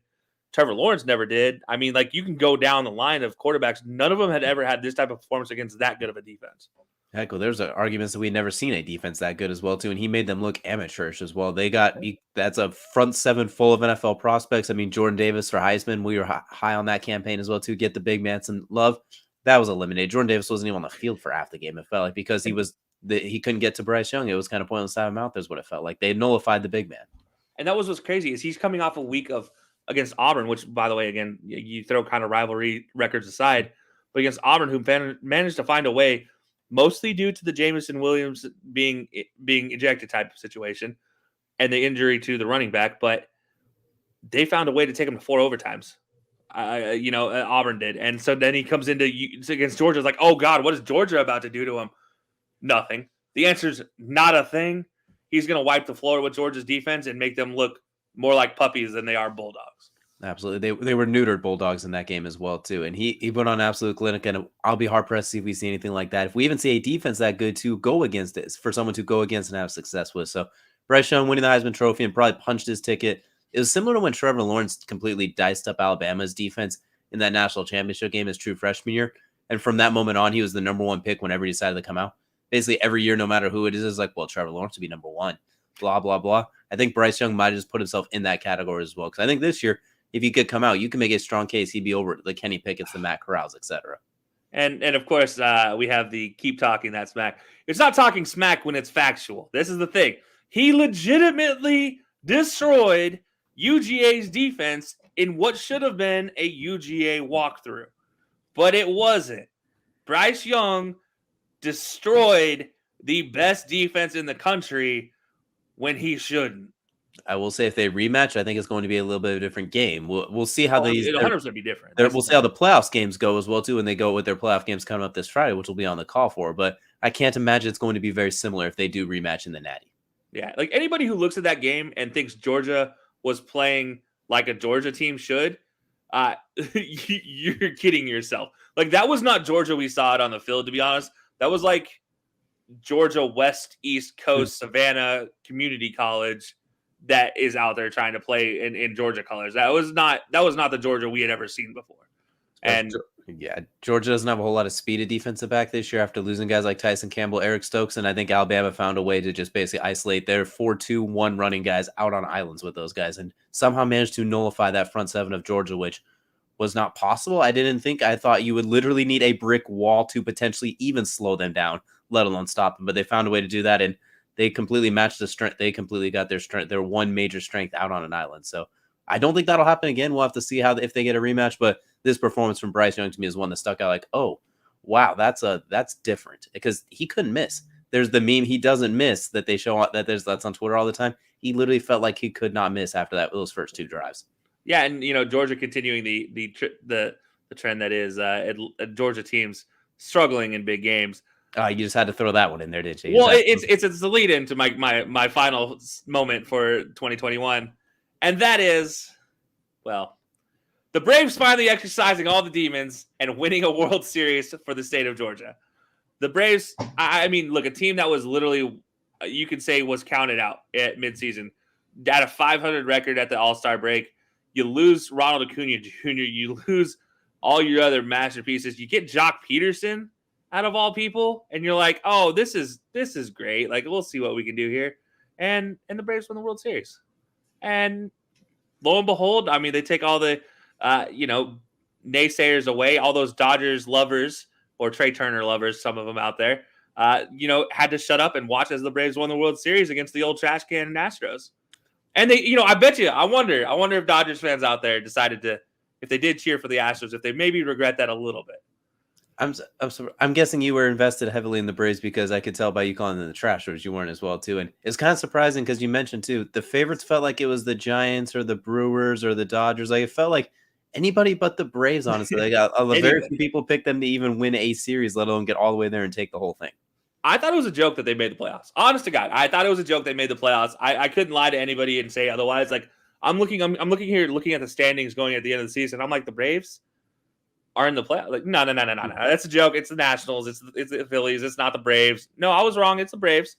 Trevor Lawrence never did. I mean, like you can go down the line of quarterbacks. None of them had ever had this type of performance against that good of a defense. Heck, well, there's arguments that we'd never seen a defense that good as well, too, and he made them look amateurish as well. That's a front 7 full of NFL prospects. I mean, Jordan Davis for Heisman, we were high on that campaign as well, too. Get the big man some love. That was eliminated. Jordan Davis wasn't even on the field for half the game, it felt like, because he couldn't get to Bryce Young. It was kind of pointless to have him out there is what it felt like. They nullified the big man. And that was what's crazy is he's coming off a week against Auburn, which, by the way, again, you throw kind of rivalry records aside, but against Auburn, who managed to find a way, mostly due to the Jameson Williams being ejected type of situation and the injury to the running back, but they found a way to take him to 4 overtimes. Auburn did. And so then he comes against Georgia. It's like, oh, God, what is Georgia about to do to him? Nothing. The answer is not a thing. He's going to wipe the floor with Georgia's defense and make them look more like puppies than they are bulldogs. Absolutely. They were neutered Bulldogs in that game as well, too. And he went on absolute clinic, and I'll be hard-pressed to see if we see anything like that. If we even see a defense that good to go against it, for someone to go against and have success with. So Bryce Young winning the Heisman Trophy and probably punched his ticket. It was similar to when Trevor Lawrence completely diced up Alabama's defense in that national championship game his true freshman year. And from that moment on, he was the number 1 pick whenever he decided to come out. Basically, every year, no matter who it is, it's like, well, Trevor Lawrence would be number 1. Blah, blah, blah. I think Bryce Young might have just put himself in that category as well. Because I think this year, if he could come out, you can make a strong case he'd be over the Kenny Pickett's, the Matt Corrals, etc. And of course, we have the keep talking that smack. It's not talking smack when it's factual. This is the thing. He legitimately destroyed UGA's defense in what should have been a UGA walkthrough. But it wasn't. Bryce Young destroyed the best defense in the country when he shouldn't. I will say if they rematch, I think it's going to be a little bit of a different game. We'll see how it'll 100% be different. We'll see how the playoffs games go as well too, when they go with their playoff games coming up this Friday, which will be on the call for. But I can't imagine it's going to be very similar if they do rematch in the Natty. Yeah, like anybody who looks at that game and thinks Georgia was playing like a Georgia team should, you're kidding yourself. Like that was not Georgia we saw it on the field, to be honest. That was like Georgia West East Coast Savannah Community College that is out there trying to play in Georgia colors. That was not the Georgia we had ever seen before. And yeah, Georgia doesn't have a whole lot of speed at defensive back this year after losing guys like Tyson Campbell, Eric Stokes, and I think Alabama found a way to just basically isolate their 4-2-1 running guys out on islands with those guys and somehow managed to nullify that front 7 of Georgia, which was not possible. I thought you would literally need a brick wall to potentially even slow them down, let alone stop them, but they found a way to do that, and they completely matched the strength. They completely got their one major strength out on an island. So I don't think that'll happen again. We'll have to see if they get a rematch. But this performance from Bryce Young to me is one that stuck out. Like, oh, wow, that's different because he couldn't miss. There's the meme he doesn't miss that they show that's on Twitter all the time. He literally felt like he could not miss after those first 2 drives. Yeah, and Georgia continuing the trend that is Georgia teams struggling in big games. You just had to throw that one in there, did you? Well, it's the lead into my final moment for 2021, and that is, well, the Braves finally exercising all the demons and winning a World Series for the state of Georgia. The Braves, I mean, look, a team that was literally, you could say, was counted out at midseason. At a 500 record at the All-Star break, you lose Ronald Acuna Jr., you lose all your other masterpieces. You get Jock Peterson out of all people, and you're like, oh, this is great. Like, we'll see what we can do here. And the Braves win the World Series. And lo and behold, I mean, they take all the, naysayers away, all those Dodgers lovers or Trey Turner lovers, some of them out there, had to shut up and watch as the Braves won the World Series against the old trash can Astros. And they, I bet you, I wonder if Dodgers fans out there decided to, if they did cheer for the Astros, if they maybe regret that a little bit. I'm guessing you were invested heavily in the Braves because I could tell by you calling them the Trashers, you weren't as well too. And it's kind of surprising because you mentioned too, the favorites felt like it was the Giants or the Brewers or the Dodgers. Like it felt like anybody but the Braves, honestly. Like very few people picked them to even win a series, let alone get all the way there and take the whole thing. I thought it was a joke that they made the playoffs. Honest to God, I thought it was a joke they made the playoffs. I couldn't lie to anybody and say otherwise. Like I'm looking here, looking at the standings going at the end of the season. I'm like, the Braves are in the playoffs. Like, no. That's a joke. It's the Nationals. It's the Phillies. It's not the Braves. No, I was wrong. It's the Braves.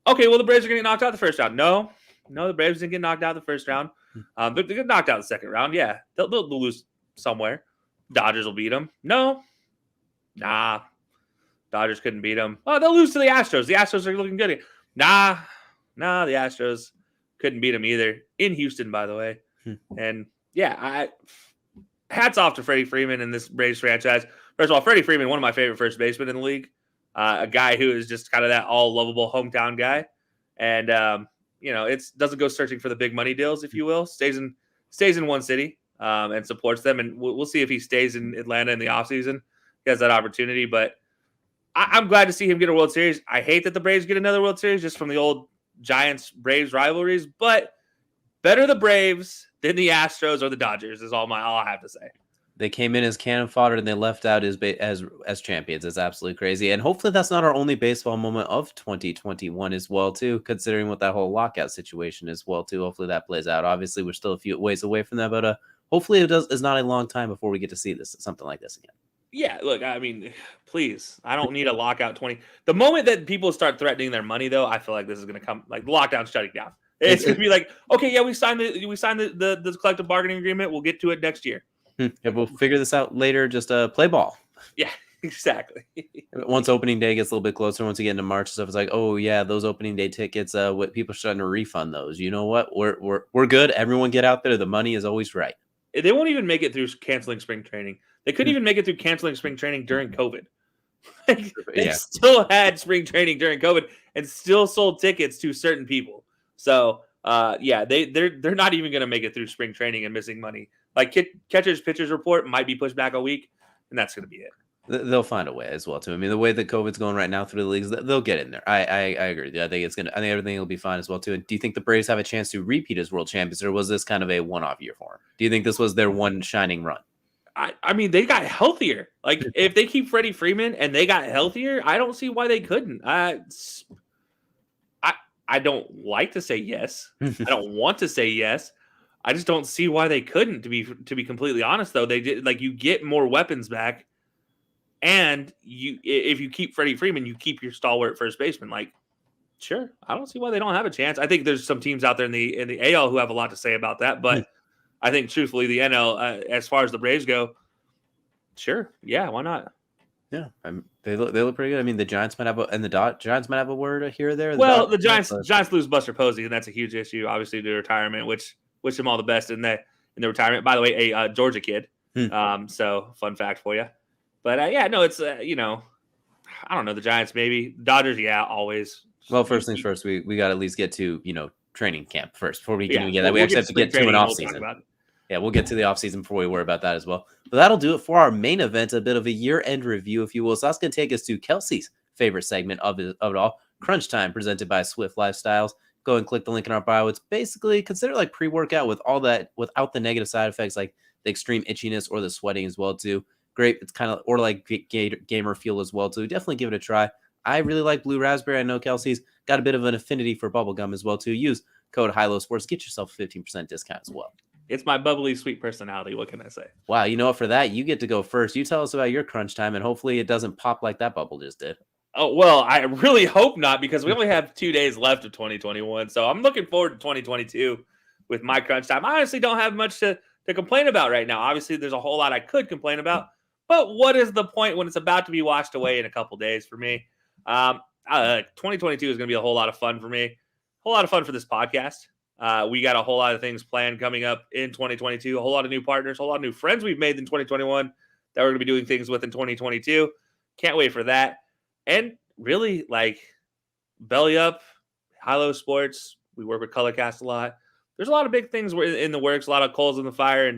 Okay, well, the Braves are going to get knocked out the first round. No, the Braves didn't get knocked out the first round. They're get knocked out the second round. Yeah, they'll lose somewhere. Dodgers will beat them. No, nah. Dodgers couldn't beat them. Oh, they'll lose to the Astros. The Astros are looking good. Nah, the Astros couldn't beat them either. In Houston, by the way. And yeah, hats off to Freddie Freeman and this Braves franchise. First of all, Freddie Freeman, one of my favorite first basemen in the league. A guy who is just kind of that all lovable hometown guy. And, it doesn't go searching for the big money deals, if you will. Stays in one city and supports them. And we'll see if he stays in Atlanta in the offseason. He has that opportunity. But I'm glad to see him get a World Series. I hate that the Braves get another World Series just from the old Giants-Braves rivalries. But better the Braves than the Astros or the Dodgers is all I have to say. They came in as cannon fodder and they left out as champions. It's absolutely crazy. And hopefully that's not our only baseball moment of 2021 as well, too, considering what that whole lockout situation is well, too. Hopefully that plays out. Obviously, we're still a few ways away from that, but hopefully it's not a long time before we get to see something like this again. Yeah, look, I mean, please, I don't need a lockout 20. The moment that people start threatening their money, though, I feel like this is going to come, like the lockdown's shutting down. It's going to be like, okay, yeah, we signed the collective bargaining agreement. We'll get to it next year. Yeah, we'll figure this out later. Just play ball. Yeah, exactly. Once opening day gets a little bit closer, once we get into March and stuff, it's like, oh yeah, those opening day tickets. What people are starting to refund those. You know what? We're good. Everyone get out there. The money is always right. They won't even make it through canceling spring training. They couldn't even make it through canceling spring training during COVID. They still had spring training during COVID and still sold tickets to certain people. So they're not even going to make it through spring training and missing money. Like catchers pitchers report might be pushed back a week, and that's going to be it. They'll find a way as well too. I mean, the way that COVID's going right now through the leagues, they'll get in there. I agree. I think I think everything will be fine as well too. And do you think the Braves have a chance to repeat as world champions, or was this kind of a one-off year for them? Do you think this was their one shining run? I mean, they got healthier. Like if they keep Freddie Freeman and they got healthier, I don't see why they couldn't. I don't like to say yes. I don't want to say yes. I just don't see why they couldn't. To be completely honest, though, they did. Like you get more weapons back, and if you keep Freddie Freeman, you keep your stalwart first baseman. Like, sure, I don't see why they don't have a chance. I think there's some teams out there in the AL who have a lot to say about that, but I think truthfully, the NL, as far as the Braves go, sure, yeah, why not? Yeah, they look pretty good. I mean, the Giants might have Giants might have a word here or there. Well, the Giants lose Buster Posey, and that's a huge issue, obviously, to retirement. Which wish him all the best in the retirement. By the way, a Georgia kid. So fun fact for you. But it's I don't know, the Giants maybe, Dodgers, yeah, always. Well, first things first, we got to at least get to training camp first before we can even get that. We actually have to get to an off season. Yeah, we'll get to the offseason before we worry about that as well. But that'll do it for our main event, a bit of a year-end review, if you will. So that's going to take us to Kelcey's favorite segment of it all, Crunch Time, presented by Swift Lifestyles. Go and click the link in our bio. It's basically considered like pre-workout with all that, without the negative side effects like the extreme itchiness or the sweating as well, too. Great. It's kind of, or like gamer feel as well too. Definitely give it a try. I really like Blue Raspberry. I know Kelcey's got a bit of an affinity for bubblegum as well too. Use code HILO Sports. Get yourself a 15% discount as well. It's my bubbly, sweet personality. What can I say? Wow, you know what? For that, you get to go first. You tell us about your crunch time, and hopefully it doesn't pop like that bubble just did. Oh, well, I really hope not, because we only have 2 days left of 2021. So I'm looking forward to 2022 with my crunch time. I honestly don't have much to complain about right now. Obviously, there's a whole lot I could complain about, but what is the point when it's about to be washed away in a couple days for me? 2022 is going to be a whole lot of fun for me. A whole lot of fun for this podcast. We got a whole lot of things planned coming up in 2022, a whole lot of new partners, a whole lot of new friends we've made in 2021 that we're going to be doing things with in 2022. Can't wait for that. And really, like, belly up, Hilo Sports. We work with Colorcast a lot. There's a lot of big things in the works, a lot of coals in the fire,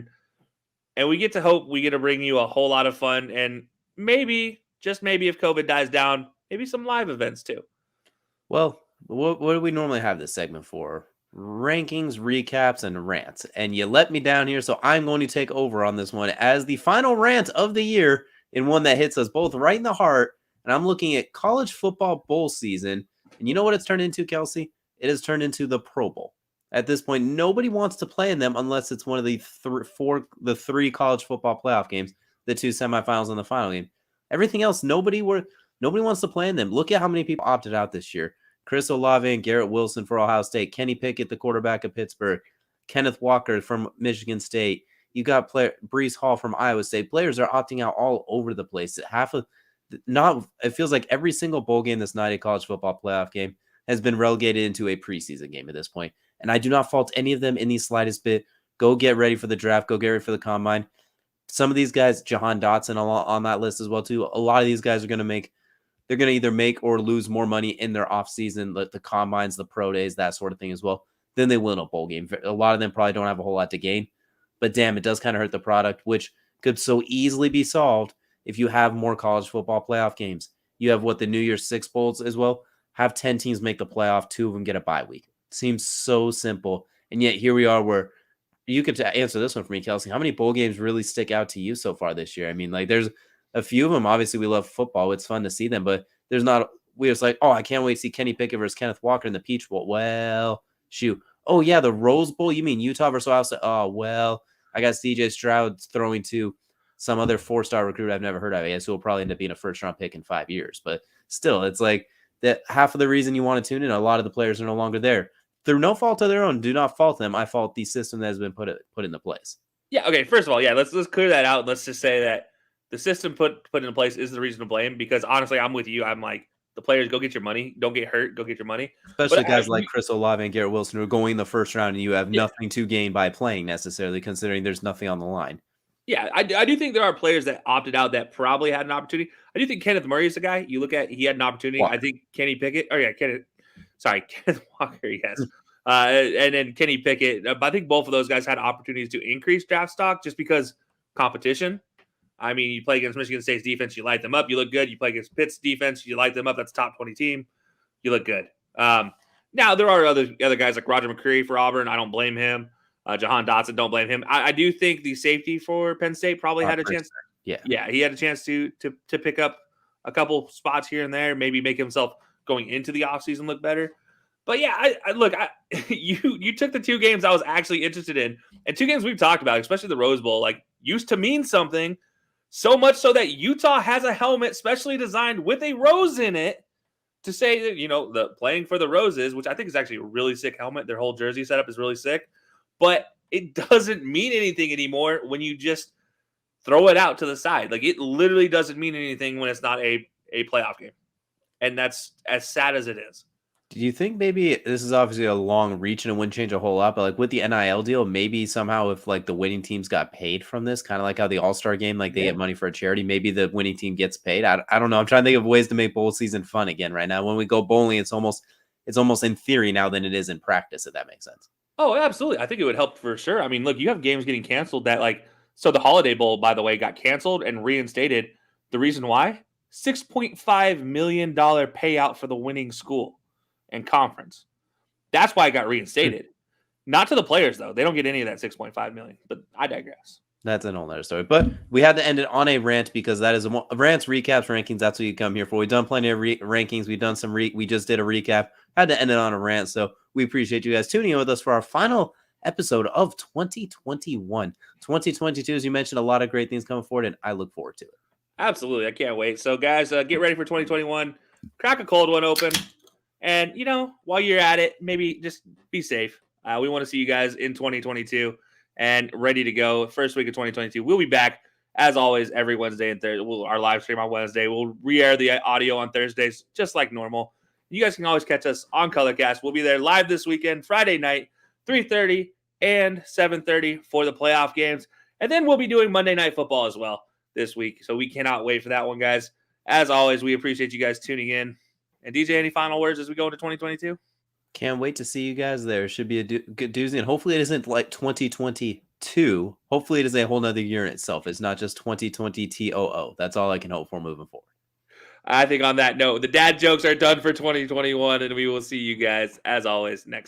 and we get to bring you a whole lot of fun, and maybe, just maybe, if COVID dies down, maybe some live events too. Well, what do we normally have this segment for? Rankings, recaps, and rants. And you let me down here, so I'm going to take over on this one as the final rant of the year, and one that hits us both right in the heart. And I'm looking at college football bowl season. And you know what it's turned into, Kelcey? It has turned into the Pro Bowl. At this point, nobody wants to play in them unless it's one of the three college football playoff games, the 2 semifinals and the final game. Everything else, nobody wants to play in them. Look at how many people opted out this year. Chris Olave and Garrett Wilson for Ohio State, Kenny Pickett, the quarterback of Pittsburgh, Kenneth Walker from Michigan State. You got Bryce Hall from Iowa State. Players are opting out all over the place. It feels like every single bowl game that's not a college football playoff game has been relegated into a preseason game at this point. And I do not fault any of them in the slightest bit. Go get ready for the draft. Go get ready for the combine. Some of these guys, Jahan Dotson on that list as well too. A lot of these guys are going to they're going to either make or lose more money in their offseason, like the combines, the pro days, that sort of thing as well, than they will in a bowl game. A lot of them probably don't have a whole lot to gain. But damn, it does kind of hurt the product, which could so easily be solved if you have more college football playoff games. You have the New Year's 6 bowls as well. Have 10 teams make the playoff, 2 of them get a bye week. Seems so simple. And yet here we are where you could answer this one for me, Kelcey. How many bowl games really stick out to you so far this year? I mean, like, there's a few of them. Obviously, we love football. It's fun to see them, but there's not. We're just like, oh, I can't wait to see Kenny Pickett versus Kenneth Walker in the Peach Bowl. Well, shoot. Oh, yeah, the Rose Bowl. You mean Utah versus Ohio State? Oh, well, I got CJ Stroud throwing to some other 4-star recruit I've never heard of. I guess who will probably end up being a first-round pick in 5 years. But still, it's like that half of the reason you want to tune in, a lot of the players are no longer there. Through no fault of their own. Do not fault them. I fault the system that has been put into place. Yeah, okay, first of all, yeah, let's clear that out. Let's just say that the system put into place is the reason to blame, because honestly, I'm with you. I'm like, the players, go get your money. Don't get hurt. Go get your money. Especially guys like Chris Olave and Garrett Wilson who are going in the first round, and you have nothing to gain by playing necessarily, considering there's nothing on the line. Yeah, I do think there are players that opted out that probably had an opportunity. I do think Kenneth Murray is a guy you look at. He had an opportunity. Walker. I think Kenny Pickett. Oh yeah, Kenneth Walker. Yes. And then Kenny Pickett. But I think both of those guys had opportunities to increase draft stock just because competition. I mean, you play against Michigan State's defense, you light them up, you look good. You play against Pitt's defense, you light them up. That's a top 20 team. You look good. Now, there are other guys like Roger McCreary for Auburn. I don't blame him. Jahan Dotson, don't blame him. I do think the safety for Penn State probably had a chance. Yeah, he had a chance to pick up a couple spots here and there, maybe make himself going into the offseason look better. But yeah, you took the 2 games I was actually interested in, and 2 games we've talked about, especially the Rose Bowl, like used to mean something, so much so that Utah has a helmet specially designed with a rose in it to say that, the playing for the Roses, which I think is actually a really sick helmet. Their whole jersey setup is really sick, but it doesn't mean anything anymore when you just throw it out to the side. Like, it literally doesn't mean anything when it's not a playoff game. And that's as sad as it is. Do you think maybe this is obviously a long reach and it wouldn't change a whole lot, but like with the NIL deal, maybe somehow if like the winning teams got paid from this, kind of like how the All-Star game, like they get money for a charity, maybe the winning team gets paid. I don't know. I'm trying to think of ways to make bowl season fun again right now. When we go bowling, it's almost in theory now than it is in practice, if that makes sense. Oh, absolutely. I think it would help for sure. I mean, look, you have games getting canceled that so the Holiday Bowl, by the way, got canceled and reinstated. The reason why? $6.5 million payout for the winning school and conference. That's why it got reinstated. Not to the players, though. They don't get any of that $6.5 million, but I digress. That's an whole other story. But we had to end it on a rant because that is rants, recaps, rankings. That's what you come here for. We've done plenty of rankings. We've done some we just did a recap. Had to end it on a rant. So we appreciate you guys tuning in with us for our final episode of 2021. 2022, as you mentioned, a lot of great things coming forward, and I look forward to it. Absolutely. I can't wait. So, guys, get ready for 2021. Crack a cold one open. And, while you're at it, maybe just be safe. We want to see you guys in 2022 and ready to go. First week of 2022. We'll be back, as always, every Wednesday and Thursday. Our live stream on Wednesday. We'll re-air the audio on Thursdays, just like normal. You guys can always catch us on Colorcast. We'll be there live this weekend, Friday night, 3:30 and 7:30 for the playoff games. And then we'll be doing Monday Night Football as well this week. So we cannot wait for that one, guys. As always, we appreciate you guys tuning in. And DJ, any final words as we go into 2022? Can't wait to see you guys there. It should be a good doozy. And hopefully it isn't like 2022. Hopefully it is a whole nother year in itself. It's not just 2020 TOO. That's all I can hope for moving forward. I think on that note, the dad jokes are done for 2021, and we will see you guys, as always, next